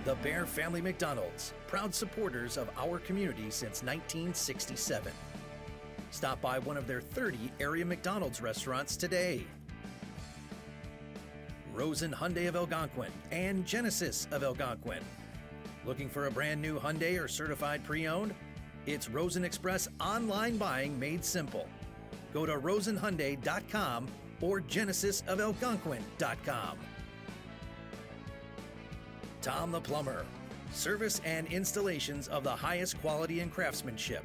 The Bear Family McDonald's, proud supporters of our community since 1967. Stop by one of their 30 area McDonald's restaurants today. Rosen Hyundai of Algonquin and Genesis of Algonquin. Looking for a brand new Hyundai or certified pre-owned? It's Rosen Express online buying made simple. Go to rosenhyundai.com or genesisofalgonquin.com. Tom the Plumber. Service and installations of the highest quality and craftsmanship.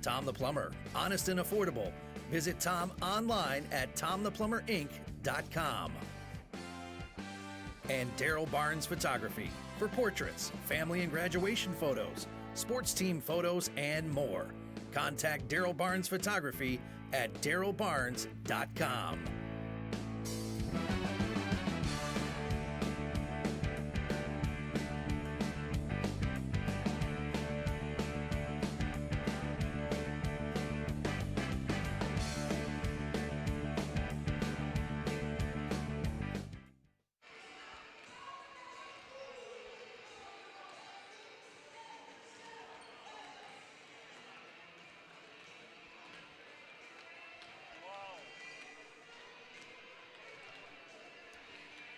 Tom the Plumber. Honest and affordable. Visit Tom online at tomtheplumberinc.com. And Daryl Barnes Photography for portraits, family and graduation photos, sports team photos, and more. Contact Daryl Barnes Photography at darylbarnes.com.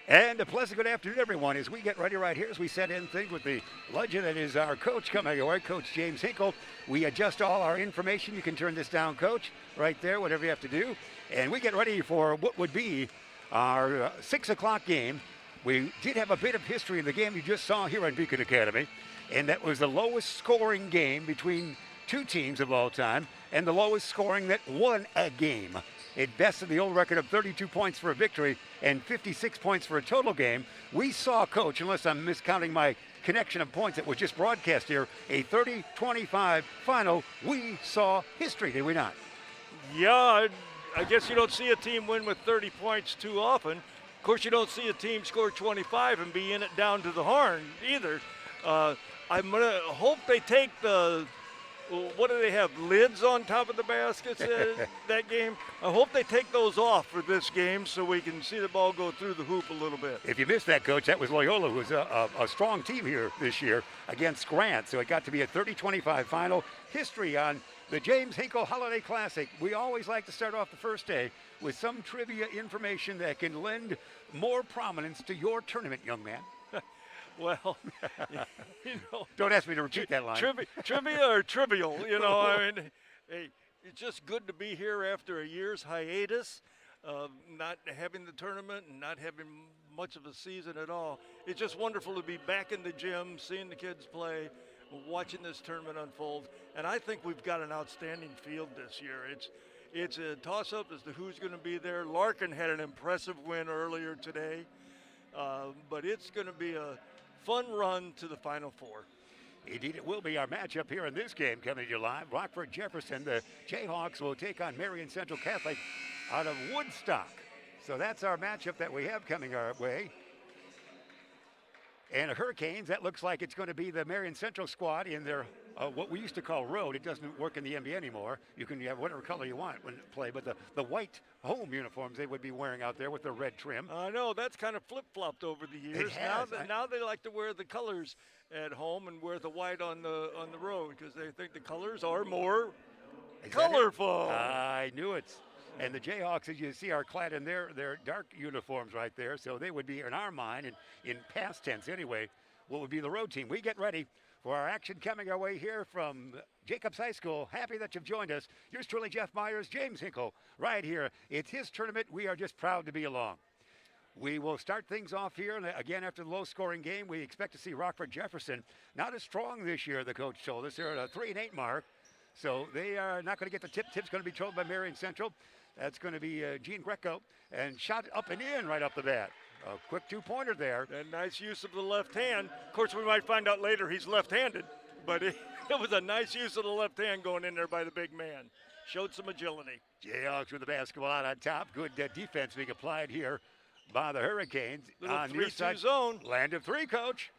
And a pleasant good afternoon, everyone, as we get ready right here, as we set in things with the legend that is our coach coming away, Coach James Hinkle. We adjust all our information. You can turn this down, Coach, right there, whatever you have to do. And we get ready for what would be our 6 o'clock game. We did have a bit of history in the game you just saw here on Beacon Academy, and that was the lowest scoring game between two teams of all time, and the lowest scoring that won a game. It bested the old record of 32 points for a victory and 56 points for a total game. We saw, Coach, unless I'm miscounting my connection of points that was just broadcast here, a 30-25 final. We saw history, did we not? Yeah, I guess you don't see a team win with 30 points too often. Of course, you don't see a team score 25 and be in it down to the horn either. I'm going to hope they take the – what do they have, lids on top of the baskets that game? I hope they take those off for this game so we can see the ball go through the hoop a little bit. If you missed that, Coach, that was Loyola, who's a strong team here this year against Grant. So it got to be a 30-25 final. History on the James Hinkle Holiday Classic. We always like to start off the first day with some trivia information that can lend more prominence to your tournament, young man. Well, you know. Don't ask me to repeat that line. Trivia or trivial, you know. I mean, hey, it's just good to be here after a year's hiatus, not having the tournament and not having much of a season at all. It's just wonderful to be back in the gym, seeing the kids play, watching this tournament unfold. And I think we've got an outstanding field this year. It's a toss-up as to who's going to be there. Larkin had an impressive win earlier today, but it's going to be a fun run to the Final Four. Indeed, it will be our matchup here in this game coming to you live. Rockford, Jefferson, the Jayhawks will take on Marian Central Catholic out of Woodstock. So that's our matchup that we have coming our way. And the Hurricanes, that looks like it's going to be the Marian Central squad in their what we used to call road. It doesn't work in the NBA anymore. You can have whatever color you want when you play, but the white home uniforms they would be wearing out there with the red trim. I know, that's kind of flip-flopped over the years. Now they like to wear the colors at home and wear the white on the road because they think the colors are more colorful. I knew it. And the Jayhawks, as you see, are clad in their dark uniforms right there. So they would be, in our mind, in past tense anyway, what would be the road team. We get ready for our action coming our way here from Jacobs High School. Happy that you've joined us. Yours truly, Jeff Myers, James Hinkle, right here. It's his tournament. We are just proud to be along. We will start things off here. And again, after the low-scoring game, we expect to see Rockford Jefferson not as strong this year, the coach told us. They're at a 3-8 mark. So they are not going to get the tip. Tip's going to be controlled by Marian Central. That's going to be Gene Greco. And shot up and in right off the bat. A quick two-pointer there. And nice use of the left hand. Of course, we might find out later he's left-handed. But it was a nice use of the left hand going in there by the big man. Showed some agility. Jayhawks with the basketball out on top. Good defense being applied here by the Hurricanes. Little on 3-2 zone. Land of three, Coach.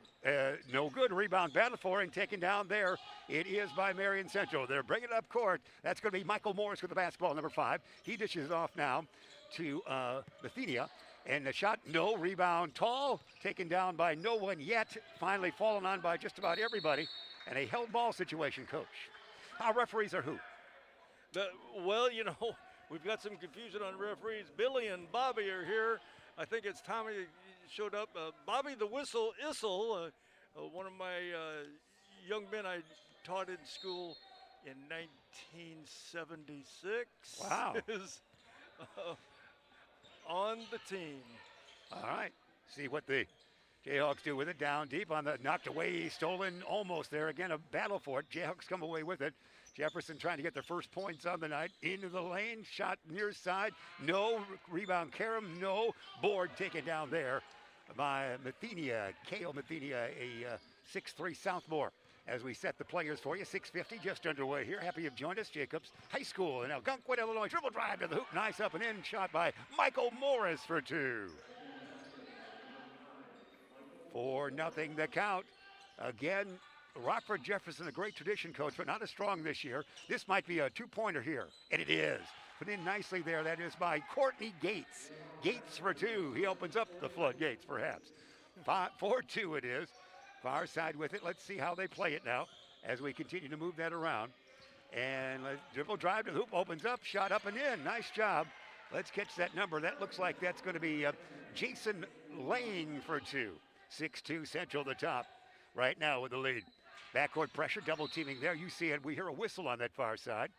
No good. Rebound battle for and taken down there. It is by Marian Central. They're bringing it up court. That's going to be Michael Morris with the basketball, number 5. He dishes it off now to Bethania. And the shot, no. Rebound, tall, taken down by no one yet. Finally fallen on by just about everybody. And a held ball situation, Coach. Our referees are who? Well, we've got some confusion on referees. Billy and Bobby are here. I think it's Tommy that showed up. Bobby the Whistle Issel, one of my young men I taught in school in 1976. Wow. Is on the team. All right. See what the Jayhawks do with it. Down deep on the knocked away, stolen, almost there. Again, a battle for it. Jayhawks come away with it. Jefferson trying to get their first points on the night. Into the lane, shot near side. No. Rebound, Karam. No. Board taken down there by Mathenia. Kale Mathenia, a 6'3" sophomore. As we set the players for you, 6:50 just underway here. Happy you've joined us. Jacobs High School in Algonquin, Illinois. Dribble drive to the hoop. Nice up and in. Shot by Michael Morris for 2. 4-0 the count. Again, Rockford Jefferson, a great tradition, Coach, but not as strong this year. This might be a 2-pointer here, and it is. Put in nicely there. That is by Courtney Gates. Gates for 2. He opens up the floodgates, perhaps. 4-2 it is. Far side with it. Let's see how they play it now as we continue to move that around. And dribble drive to the hoop, opens up, shot up and in. Nice job. Let's catch that number. That looks like that's going to be Jason Lane for 2. 6'2", Central the top right now with the lead. Backcourt pressure, double teaming there. You see it. We hear a whistle on that far side.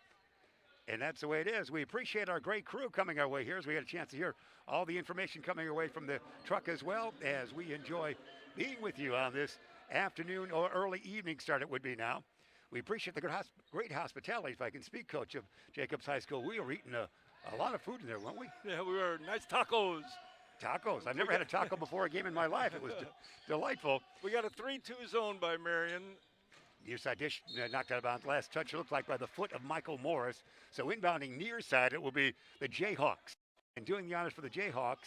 And that's the way it is. We appreciate our great crew coming our way here as we had a chance to hear all the information coming our way from the truck as well, as we enjoy being with you on this afternoon or early evening start it would be now. We appreciate the great hospitality, if I can speak, Coach, of Jacobs High School. We were eating a lot of food in there, weren't we? Yeah, we were. Nice tacos. Tacos. I've never had a taco before a game in my life. It was delightful. We got a 3-2 zone by Marian. Near side dish knocked out of bounds. Last touch looked like by the foot of Michael Morris. So inbounding near side, it will be the Jayhawks. And doing the honors for the Jayhawks,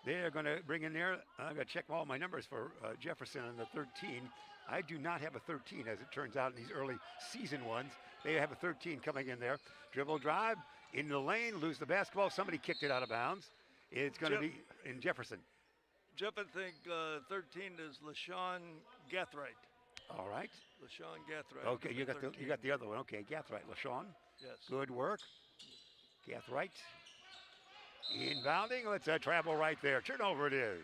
they're going to bring in there. I'm going to check all my numbers for Jefferson and the 13. I do not have a 13, as it turns out, in these early season ones. They have a 13 coming in there. Dribble drive, in the lane, lose the basketball. Somebody kicked it out of bounds. It's going to be in Jefferson. Jeff, I think 13 is LaShawn Gathright. All right. LaShawn Gathright. Okay, you got the other one. Okay, Gathright, LaShawn. Yes. Good work. Gathright. Inbounding. Let's travel right there. Turnover it is.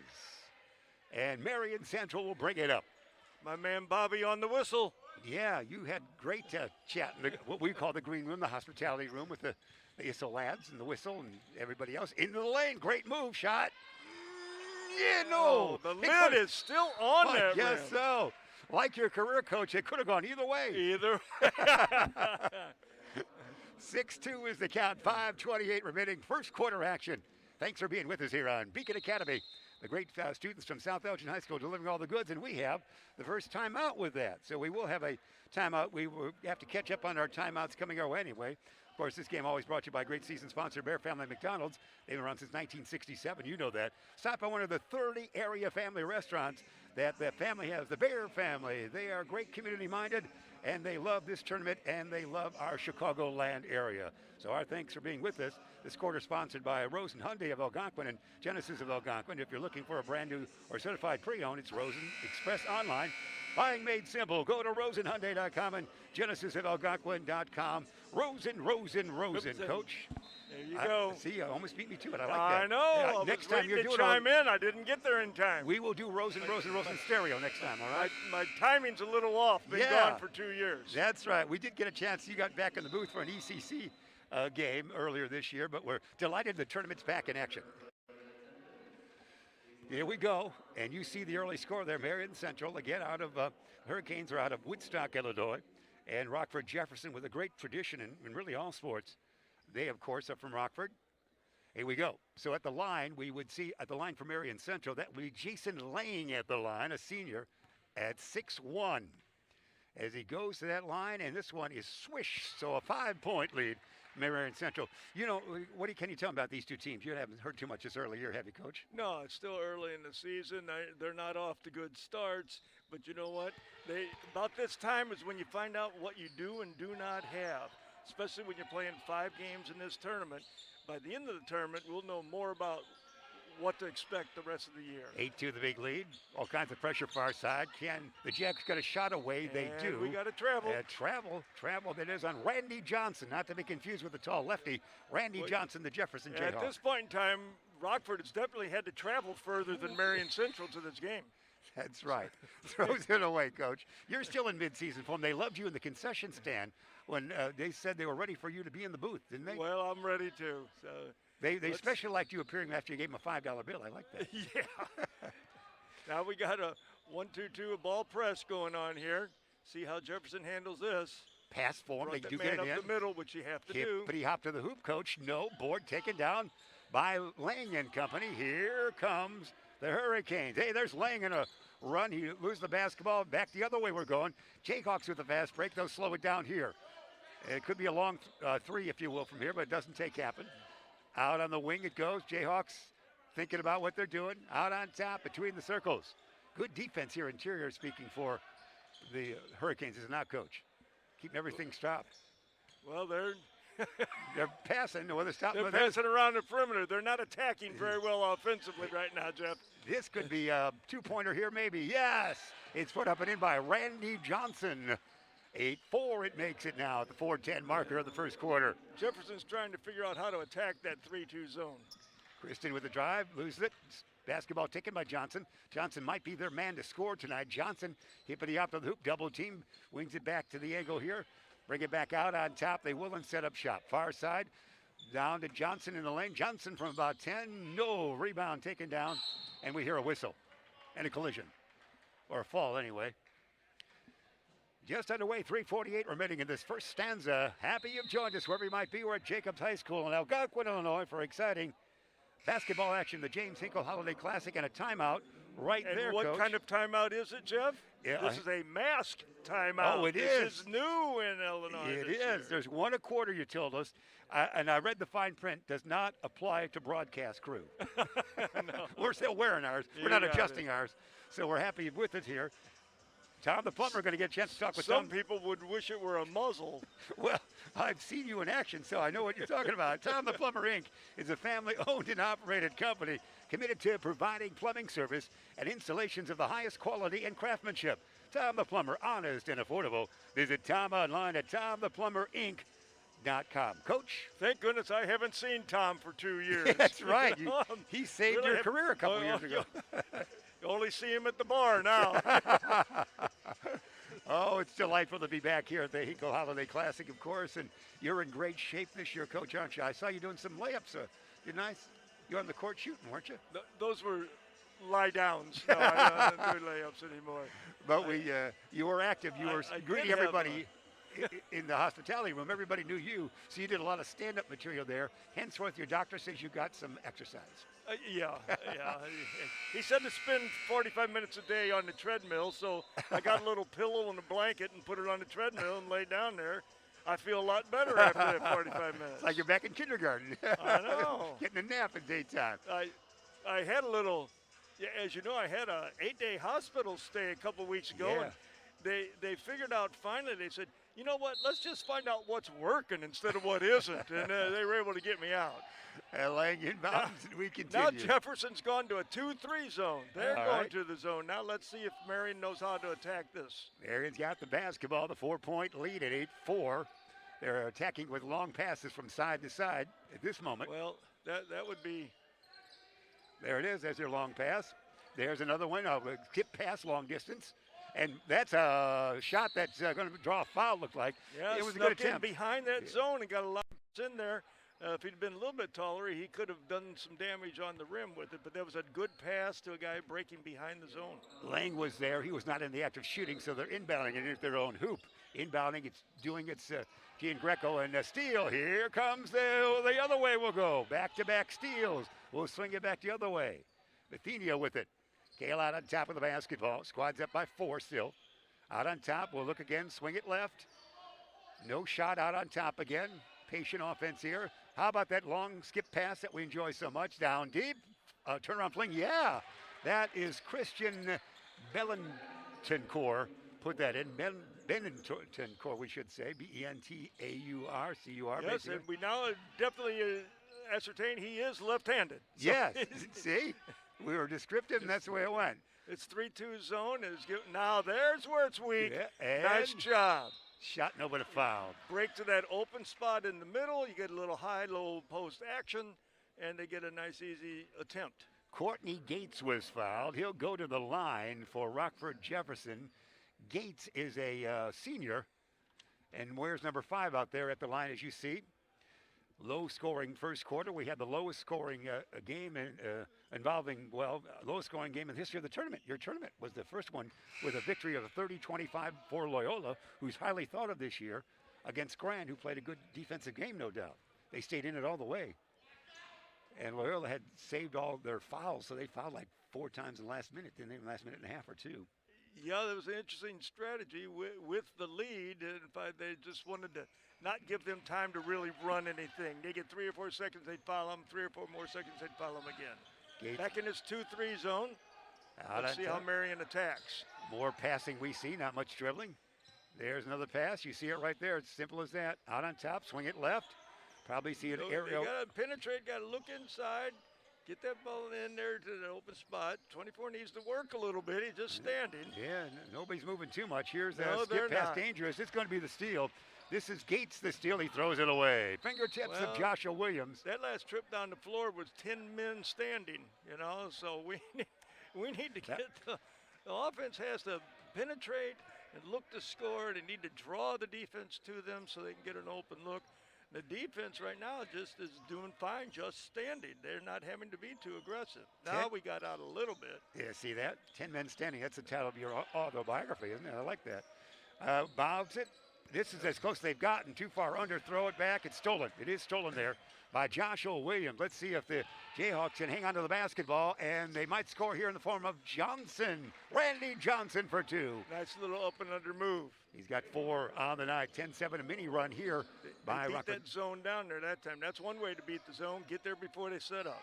And Marian Central will bring it up. My man Bobby on the whistle. Yeah, you had great chat in what we call the green room, the hospitality room, with the ISO lads and the whistle and everybody else. Into the lane. Great move. Shot. Yeah, no. Oh, the lid is still on there. Yes, so. Like your career, Coach, it could have gone either way. Either. 6-2 is the count. 5:28 remaining. First quarter action. Thanks for being with us here on Beacon Academy. The great students from South Elgin High School delivering all the goods, and we have the first timeout with that. So we will have a timeout. We will have to catch up on our timeouts coming our way anyway. Of course, this game always brought to you by great season sponsor Bear Family McDonald's. They've been around since 1967. You know that. Stop by one of the 30 area family restaurants that the family has. The Bear family. They are great community minded, and they love this tournament, and they love our Chicagoland area. So our thanks for being with us. This quarter sponsored by Rosen Hyundai of Algonquin and Genesis of Algonquin. If you're looking for a brand new or certified pre-owned, it's Rosen Express Online. Buying made simple. Go to rosenhyundai.com and genesisofalgonquin.com. Rosen, Coach. There you go. See, you almost beat me to it. I like that. I know. Yeah, next time you're doing chime in. I didn't get there in time. We will do Rosen stereo next time, all right? My timing's a little off. Been gone for 2 years. That's right. We did get a chance. You got back in the booth for an ECC game earlier this year, but we're delighted the tournament's back in action. Here we go, and you see the early score there. Marian Central, again, out of Hurricanes are out of Woodstock, Illinois, and Rockford Jefferson with a great tradition in really all sports. They, of course, are from Rockford. Here we go. So at the line, we would see at the line for Marian Central, that would be Jason Lang at the line, a senior, at 6'1". As he goes to that line, and this one is swish, so a 5-point lead. Marian Central. You know, can you tell me about these two teams? You haven't heard too much this early year, have you, Coach? No, it's still early in the season. They're not off to good starts, but you know what? About this time is when you find out what you do and do not have, especially when you're playing 5 games in this tournament. By the end of the tournament, we'll know more about what to expect the rest of the year. 8-2 the big lead. All kinds of pressure far side. The Jacks got a shot away. They And do. we got to travel. Travel that is on Randy Johnson, not to be confused with the tall lefty. Randy Johnson, the Jefferson Jayhawk. At this point in time, Rockford has definitely had to travel further than Marian Central to this game. That's right. Throws it away, Coach. You're still in midseason form. They loved you in the concession stand when they said they were ready for you to be in the booth, didn't they? Well, I'm ready to. So they especially liked you appearing after you gave them a $5 bill. I like that. Yeah. Now we got a 1-2-2 a ball press going on here. See how Jefferson handles this. Pass for him. They do man get it up in. the middle, which you have to do. But he hopped to the hoop, Coach. No, board taken down by Lang and company. Here comes the Hurricanes. Hey, there's Lang in a run. He loses the basketball. Back the other way we're going. Jayhawks with a fast break. They'll slow it down here. It could be a long three, if you will, from here, but it doesn't take happen. Out on the wing it goes. Jayhawks thinking about what they're doing. Out on top between the circles. Good defense here, interior speaking, for the Hurricanes, is it not, Coach? Keeping everything stopped. Well, they're passing. No other stop. they're passing around the perimeter. They're not attacking very well offensively right now, Jeff. This could be a two-pointer here, maybe. Yes, it's put up and in by Randy Johnson. 8-4 it makes it now at the 4:10 marker of the first quarter. Jefferson's trying to figure out how to attack that 3-2 zone. Kristen with the drive, loses it. Basketball taken by Johnson. Johnson might be their man to score tonight. Johnson hippity hop to the hoop, double team, wings it back to the angle here. Bring it back out on top. They will and set up shop. Far side, down to Johnson in the lane. Johnson from about 10, no, rebound taken down, and we hear a whistle and a collision, or a fall anyway. Just underway, 3:48 remaining in this first stanza. Happy you've joined us wherever you might be. We're at Jacobs High School in Algonquin, Illinois for exciting basketball action, the James Hinkle Holiday Classic, and a timeout right and there, what Coach. kind of timeout is it, Jeff? Yeah, this is a masked timeout. Oh, it is. This is new in Illinois. It this is. year. There's 1 1/4, you told us. And I read the fine print. Does not apply to broadcast crew. No. We're still wearing ours. We're not adjusting ours. So we're happy with it here. Tom the plumber going to get a chance to talk with Some people would wish it were a muzzle. Well, I've seen you in action, so I know what you're talking about. Tom the Plumber, Inc. is a family-owned and operated company committed to providing plumbing service and installations of the highest quality and craftsmanship. Tom the Plumber, honest and affordable. Visit Tom online at TomThePlumberInc.com. Coach? Thank goodness I haven't seen Tom for 2 years. That's right. He saved Really your career a couple years ago. You only see him at the bar now. Oh, it's delightful to be back here at the Hinkle Holiday Classic, of course, and you're in great shape this year, Coach, aren't you? I saw you doing some layups. You're nice. You're on the court shooting, weren't you? Those were lie downs. No, I don't do layups anymore. But you were active. You were greeting everybody in the hospitality room. Everybody knew you, so you did a lot of stand-up material there. Henceforth, your doctor says you got some exercise. Yeah. He said to spend 45 minutes a day on the treadmill, so I got a little pillow and a blanket and put it on the treadmill and lay down there. I feel a lot better after that 45 minutes. It's like you're back in kindergarten. I know. Getting a nap in daytime. I had a little, as you know, I had a 8-day hospital stay a couple weeks ago. Yeah. And they figured out finally, they said, you know what, let's just find out what's working instead of what isn't. And they were able to get me out. Laying inbounds, and we continue. Now Jefferson's gone to a 2-3 zone. They're All going right. to the zone. Now let's see if Marian knows how to attack this. Marian's got the basketball, the 4-point lead at 8-4. They're attacking with long passes from side to side at this moment. Well, that would be. There it is. There's their long pass. There's another one, a skip pass long distance. And that's a shot that's going to draw a foul, looked like. Yeah, it was a good attempt. Behind that zone and got a lot in there. If he'd been a little bit taller, he could have done some damage on the rim with it, but that was a good pass to a guy breaking behind the zone. Lang was there. He was not in the act of shooting, so they're inbounding it into their own hoop. Inbounding, it's doing its Gian Greco, and a steal. Here comes the other way we'll go. Back-to-back steals. We'll swing it back the other way. Bethenia with it. Kale out on top of the basketball. Squad's up by 4 still. Out on top, we'll look again, swing it left. No shot out on top again. Patient offense here. How about that long skip pass that we enjoy so much? Down deep. Turnaround fling. Yeah, that is Christian Belentoncourt. Put that in. Belentoncourt, we should say. Bentaur, Cur. Yes, and we now definitely ascertain he is left-handed. So Yes, see? We were descriptive, and that's the way it went. It's 3-2 zone. Now there's where it's weak. Yeah, Nice job. Shot, no, but a foul. Break to that open spot in the middle. You get a little high-low post action, and they get a nice, easy attempt. Courtney Gates was fouled. He'll go to the line for Rockford Jefferson. Gates is a senior, and wears number 5 out there at the line, as you see. Low-scoring first quarter. We had the lowest-scoring game involving, lowest-scoring game in the history of the tournament. Your tournament was the first one with a victory of 30-25 for Loyola, who's highly thought of this year, against Grand, who played a good defensive game, no doubt. They stayed in it all the way. And Loyola had saved all their fouls, so they fouled like 4 times in the last minute, didn't they? In the last minute and a half or 2. Yeah, that was an interesting strategy with the lead. In fact, they just wanted to not give them time to really run anything. They get 3 or 4 seconds, they'd foul them. 3 or 4 more seconds, they'd foul them again. Gates. Back in this 2-3 zone. Let's see how Marian attacks. More passing we see, not much dribbling. There's another pass. You see it right there. It's simple as that. Out on top, swing it left. Probably see an aerial. You got to penetrate, got to look inside. Get that ball in there to the open spot. 24 needs to work a little bit. He's just standing. Yeah, nobody's moving too much. Here's that skip pass, dangerous. It's going to be the steal. This is Gates, the steal. He throws it away. Fingertips of Joshua Williams. That last trip down the floor was 10 men standing, so we need to get the offense has to penetrate and look to score. They need to draw the defense to them so they can get an open look. The defense right now just is doing fine, just standing. They're not having to be too aggressive. Now we got out a little bit. Yeah, see that? 10 men standing. That's the title of your autobiography, isn't it? I like that. Bobs it. This is as close as they've gotten. Too far under. Throw it back. It's stolen. It is stolen there by Joshua Williams. Let's see if the Jayhawks can hang on to the basketball, and they might score here in the form of Johnson. Randy Johnson for 2. Nice little up and under move. He's got 4 on the night. 10-7, a mini run here by beat Rockford. That zone down there that time. That's one way to beat the zone. Get there before they set up.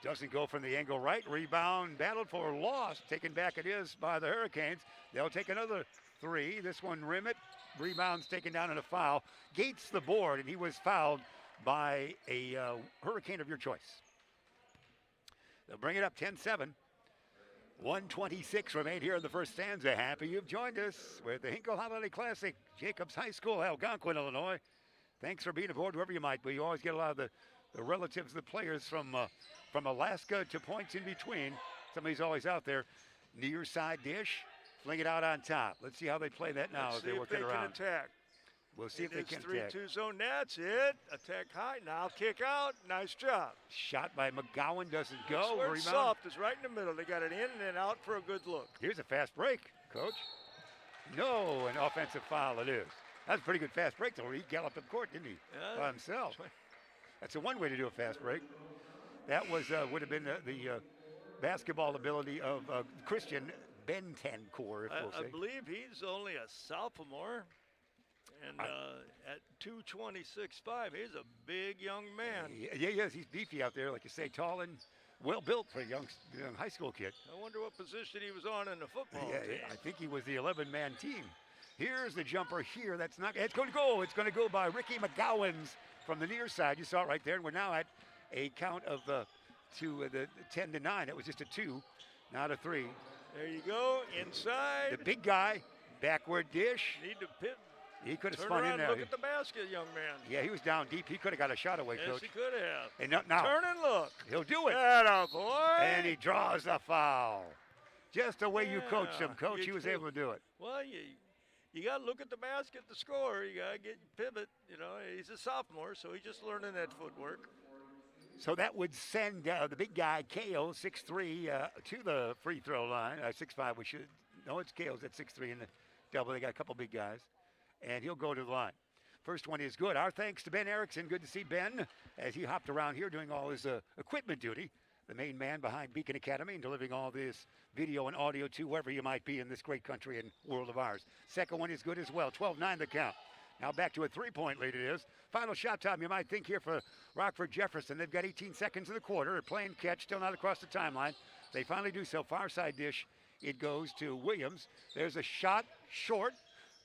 Doesn't go from the angle right. Rebound battled for loss. Taken back it is by the Hurricanes. They'll take another 3. This one rim it. Rebounds taken down in a foul. Gates the board, and he was fouled by a Hurricane of your choice. They'll bring it up 10-7. 1:26 remain here in the first stanza. Happy you've joined us with the Hinkle Holiday Classic, Jacobs High School, Algonquin, Illinois. Thanks for being aboard wherever you might be. You always get a lot of the relatives, the players from Alaska to points in between. Somebody's always out there. Near side dish, fling it out on top. Let's see how they play that now as they work it around. Can attack. We'll see if they can attack. 3-2 zone, that's it. Attack high, now kick out. Nice job. Shot by McGowan doesn't go. Rebound. Soft is right in the middle. They got it in and then out for a good look. Here's a fast break, Coach. No, an offensive foul it is. That's a pretty good fast break, though. He galloped up court, didn't he, by himself? That's the one way to do a fast break. That was would have been the basketball ability of Christian Bentancourt, if we'll say. I believe he's only a sophomore. And at 226.5, he's a big young man. Yeah, he is. He's beefy out there, like you say, tall and well built for a young high school kid. I wonder what position he was on in the football team. I think he was the 11-man team. Here's the jumper here. That's not. It's going to go. It's going to go by Ricky McGowan's from the near side. You saw it right there. And we're now at a count of the 10-9. It was just a 2, not a 3. There you go. Inside. The big guy, backward dish. Need to pit. He could have Turn spun around, in there. Look at the basket, young man. Yeah, he was down deep. He could have got a shot away, Coach. Yes, he could have. And now, turn and look. He'll do it. Atta boy. And he draws the foul. Just the way you coached him, Coach. He was able to do it. Well, you got to look at the basket, the score. You got to get pivot. He's a sophomore, so he's just learning that footwork. So that would send the big guy, KO, 6'3", to the free throw line. 6'5", we should. No, it's KO's at 6'3" in the double. They got a couple big guys. And he'll go to the line. First one is good. Our thanks to Ben Erickson. Good to see Ben as he hopped around here doing all his equipment duty. The main man behind Beacon Academy and delivering all this video and audio to wherever you might be in this great country and world of ours. Second one is good as well. 12-9 the count. Now back to a 3-point lead it is. Final shot time you might think here for Rockford Jefferson. They've got 18 seconds of the quarter. They're playing catch, still not across the timeline. They finally do so. Far side dish. It goes to Williams. There's a shot short.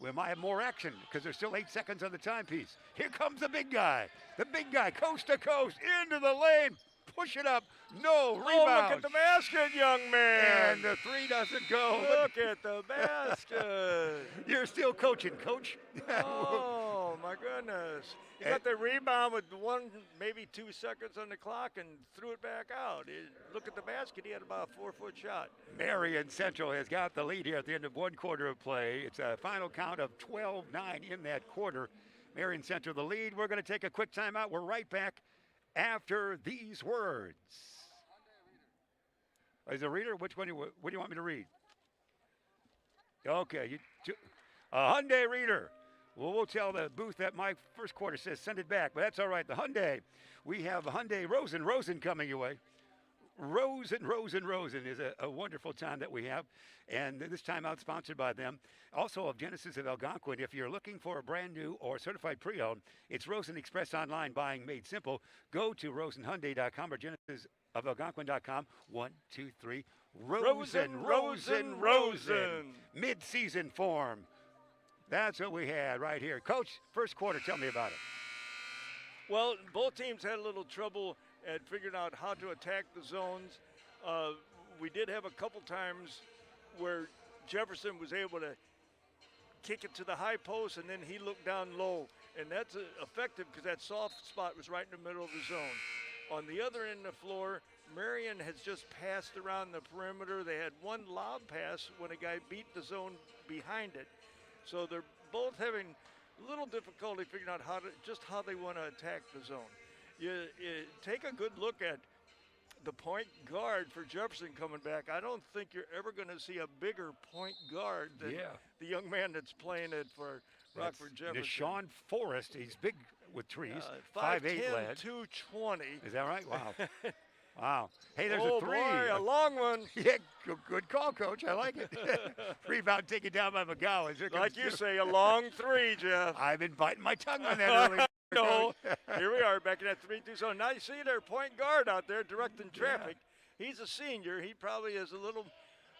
We might have more action because there's still 8 seconds on the timepiece. Here comes the big guy. The big guy, coast to coast, into the lane. Push it up. No, rebound. Oh, look at the basket, young man. And the 3 doesn't go. Look at the basket. You're still coaching, Coach. Oh, my goodness. He got the rebound with 1, maybe 2 seconds on the clock and threw it back out. Look at the basket. He had about a 4-foot shot. Marian Central has got the lead here at the end of 1 quarter of play. It's a final count of 12-9 in that quarter. Marian Central the lead. We're going to take a quick timeout. We're right back after these words. Is a reader? What do you want me to read? Okay, Hyundai reader. Well, we'll tell the booth that my first quarter says send it back, but that's all right. The Hyundai, we have Hyundai Rosen coming your way. Rosen is a wonderful time that we have, and this timeout sponsored by them. Also of Genesis of Algonquin. If you're looking for a brand new or certified pre-owned, it's Rosen Express Online Buying Made Simple. Go to rosenhyundai.com or genesisofalgonquin.com. 1, 2, 3. Rosen. Mid-season form. That's what we had right here. Coach, first quarter, tell me about it. Well, both teams had a little trouble at figuring out how to attack the zones. We did have a couple times where Jefferson was able to kick it to the high post, and then he looked down low. And that's effective because that soft spot was right in the middle of the zone. On the other end of the floor, Marian has just passed around the perimeter. They had 1 lob pass when a guy beat the zone behind it. So they're both having a little difficulty figuring out how they want to attack the zone. You take a good look at the point guard for Jefferson coming back. I don't think you're ever going to see a bigger point guard than the young man that's playing it for Rockford Jefferson. Deshaun Forrest, he's big with trees. 5'10", lad. 220. Is that right? Wow. Wow. Hey, there's a 3. Boy, a long one. Yeah, good call, Coach. I like it. Rebound taken down by McGowan. Like you say, a long 3, Jeff. I've been biting my tongue on that earlier. No, here we are back in that 3-2 zone. Now you see their point guard out there directing traffic. Yeah. He's a senior. He probably has a little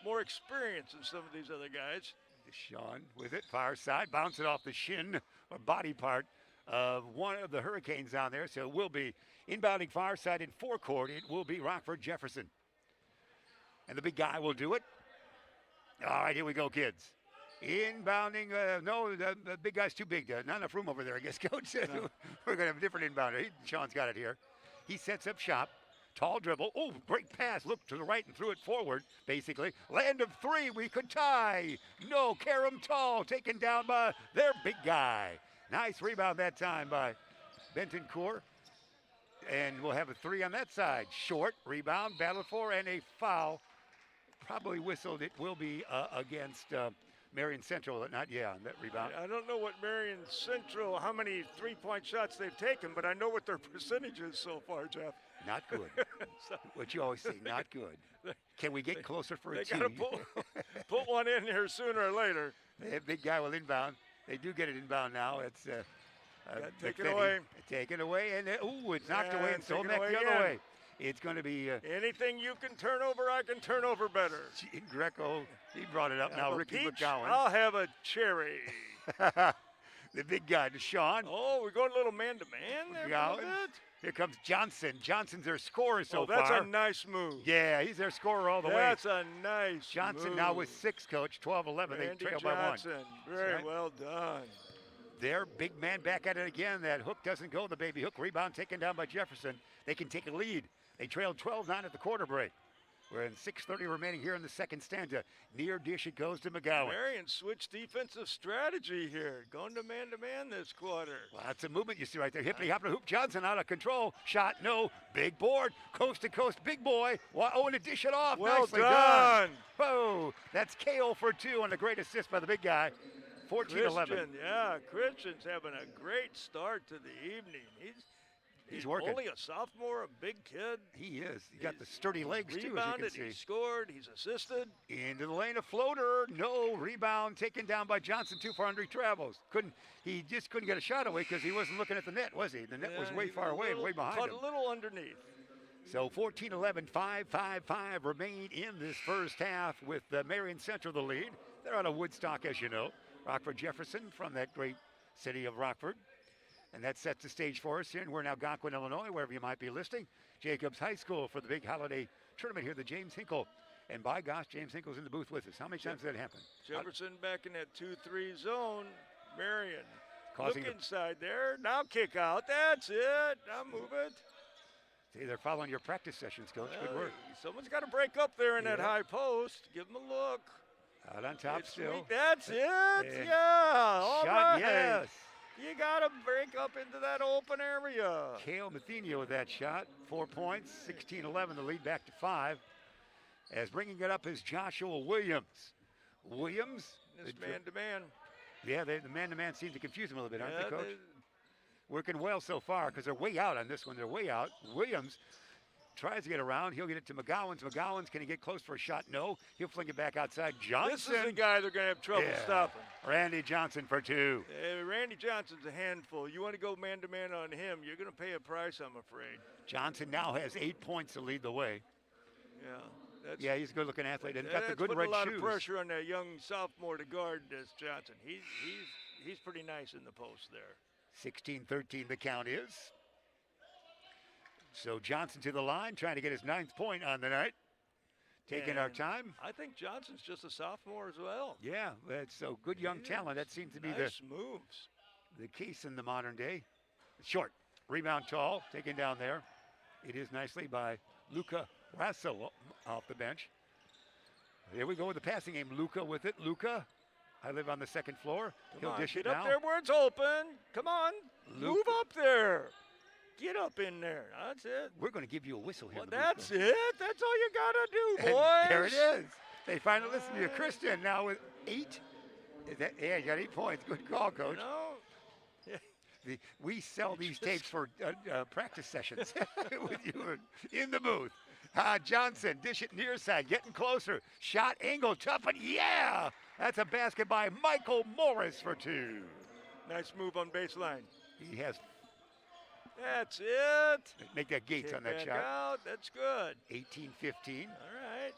more experience than some of these other guys. Deshaun with it, far side, bounce it off the shin or body part of one of the Hurricanes down there. So it will be inbounding far side in forecourt. It will be Rockford Jefferson. And the big guy will do it. All right, here we go, kids. Inbounding, no, the big guy's too big. Not enough room over there, I guess, Coach. No. We're going to have a different inbounder. Sean's got it here. He sets up shop. Tall dribble. Oh, great pass. Looked to the right and threw it forward, basically. Land of 3. We could tie. No, Karam Tall taken down by their big guy. Nice rebound that time by Benton Coeur. And we'll have a 3 on that side. Short rebound, battle for, and a foul. Probably whistled. It will be against Marian Central, on that rebound. I don't know what Marian Central, how many 3-point shots they've taken, but I know what their percentage is so far, Jeff. Not good. What you always say, not good. Can we get closer for a team? They got to put one in here sooner or later. That big guy will inbound. They do get it inbound now. It's take it away. Take it away, and it's knocked away and thrown back the other way. It's going to be anything you can turn over, I can turn over better. Greco, he brought it up now. Ricky McGowan. I'll have a cherry. The big guy, Deshaun. Oh, we're going a little man-to-man there a little bit. Here comes Johnson. Johnson's their scorer so far. That's a nice move. Yeah, he's their scorer all the way. That's a nice Johnson move. now with 6, Coach. 12-11. They trail by 1. Very well done. Their big man back at it again. That hook doesn't go. The baby hook rebound taken down by Jefferson. They can take a lead. They trailed 12-9 at the quarter break. We're in 6:30 remaining here in the second stanza. Near dish it goes to McGowan. Marian switched defensive strategy here. Going to man this quarter. Well, that's a movement you see right there. Hippity hoppity hoop. Johnson out of control. Shot no. Big board. Coast to coast. Big boy. Oh, and to dish it off. Well Nicely done. Whoa. That's KO for 2 on the great assist by the big guy. 14-11. Christian's having a great start to the evening. He's working. Only a sophomore, a big kid. He is. He's got the sturdy legs, too, as you can see. He scored. He's assisted. Into the lane of floater. No rebound taken down by Johnson. Too far under he travels. He just couldn't get a shot away because he wasn't looking at the net, was he? The net was way far away and way behind him. A little underneath. So 14-11, 5-5-5 remain in this first half with Marian Central the lead. They're out of Woodstock, as you know. Rockford Jefferson from that great city of Rockford. And that sets the stage for us here. And we're in Algonquin, Illinois, wherever you might be listening. Jacobs High School for the big holiday tournament here, the James Hinkle. And by gosh, James Hinkle's in the booth with us. How many times did that happen? Jefferson back in that 2-3 zone. Marian, Causing look inside there. Now kick out. That's it. Now move it. See, they're following your practice sessions, Coach. Good work. Someone's got to break up there in that high post. Give him a look. Out on top It's still. sweet. That's it. And Yeah. All shot, right. yes. You got to break up into that open area. Kale Mathenia with that shot. 4 points, 16-11, the lead back to 5. As bringing it up is Joshua Williams. Williams. This man-to-man. Yeah, the man-to-man seems to confuse him a little bit, aren't Yeah, they, Coach? Working well so far because they're way out on this one. They're way out. Williams tries to get around. He'll get it to McGowan's. McGowan's, can he get close for a shot? No. He'll fling it back outside. Johnson. This is the guy they're going to have trouble stopping. Randy Johnson for 2. Randy Johnson's a handful. You want to go man-to-man on him, you're going to pay a price, I'm afraid. Johnson now has 8 points to lead the way. Yeah. He's a good-looking athlete and got the good putting red a lot shoes. of pressure on that young sophomore to guard this Johnson. He's pretty nice in the post there. 16-13 the count is. So Johnson to the line, trying to get his 9th point on the night. Taking our time. I think Johnson's just a sophomore as well. Yeah, that's so good young talent. That seems to be nice moves. The case in the modern day. Short, rebound tall, taken down there. It is nicely by Luca Rassel off the bench. Here we go with the passing game. Luca with it. Luca, I live on the second floor. He'll dish it now. Get up there where it's open. Come on. Move up there. Get up in there. That's it. We're going to give you a whistle here. Well, that's it. That's all you got to do, boys. And there it is. They finally listen to you. Christian now with 8. Yeah, you got 8 points. Good call, Coach. We sell these tapes for practice sessions with you in the booth. Johnson, dish it near side, getting closer. Shot angle, tough, and yeah! That's a basket by Michael Morris for 2. Nice move on baseline. He has. That's it. Make that Gates on that shot. Out. That's good. 18-15. All right.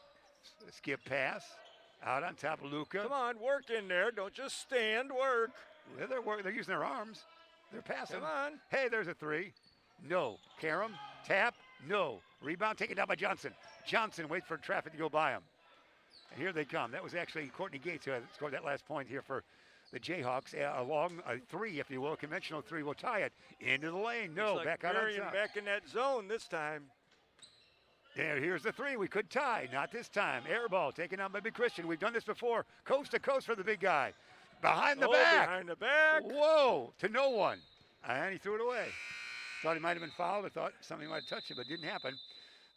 Skip pass. Out on top of Luca. Come on, work in there. Don't just stand, work. Yeah, they're using their arms. They're passing. Come on. Hey, there's a 3. No. Karam, tap, no. Rebound taken down by Johnson. Johnson waits for traffic to go by him. And here they come. That was actually Courtney Gates who had scored that last point here for the Jayhawks. A long 3, if you will, conventional 3 will tie it into the lane. No, like back out on top. Back in that zone this time. Here's the 3. We could tie. Not this time. Air ball taken out by Big Christian. We've done this before. Coast to coast for the big guy. Behind the back. Behind the back. Whoa, to no one. And he threw it away. Thought he might have been fouled. I thought somebody might have touched it, but it didn't happen.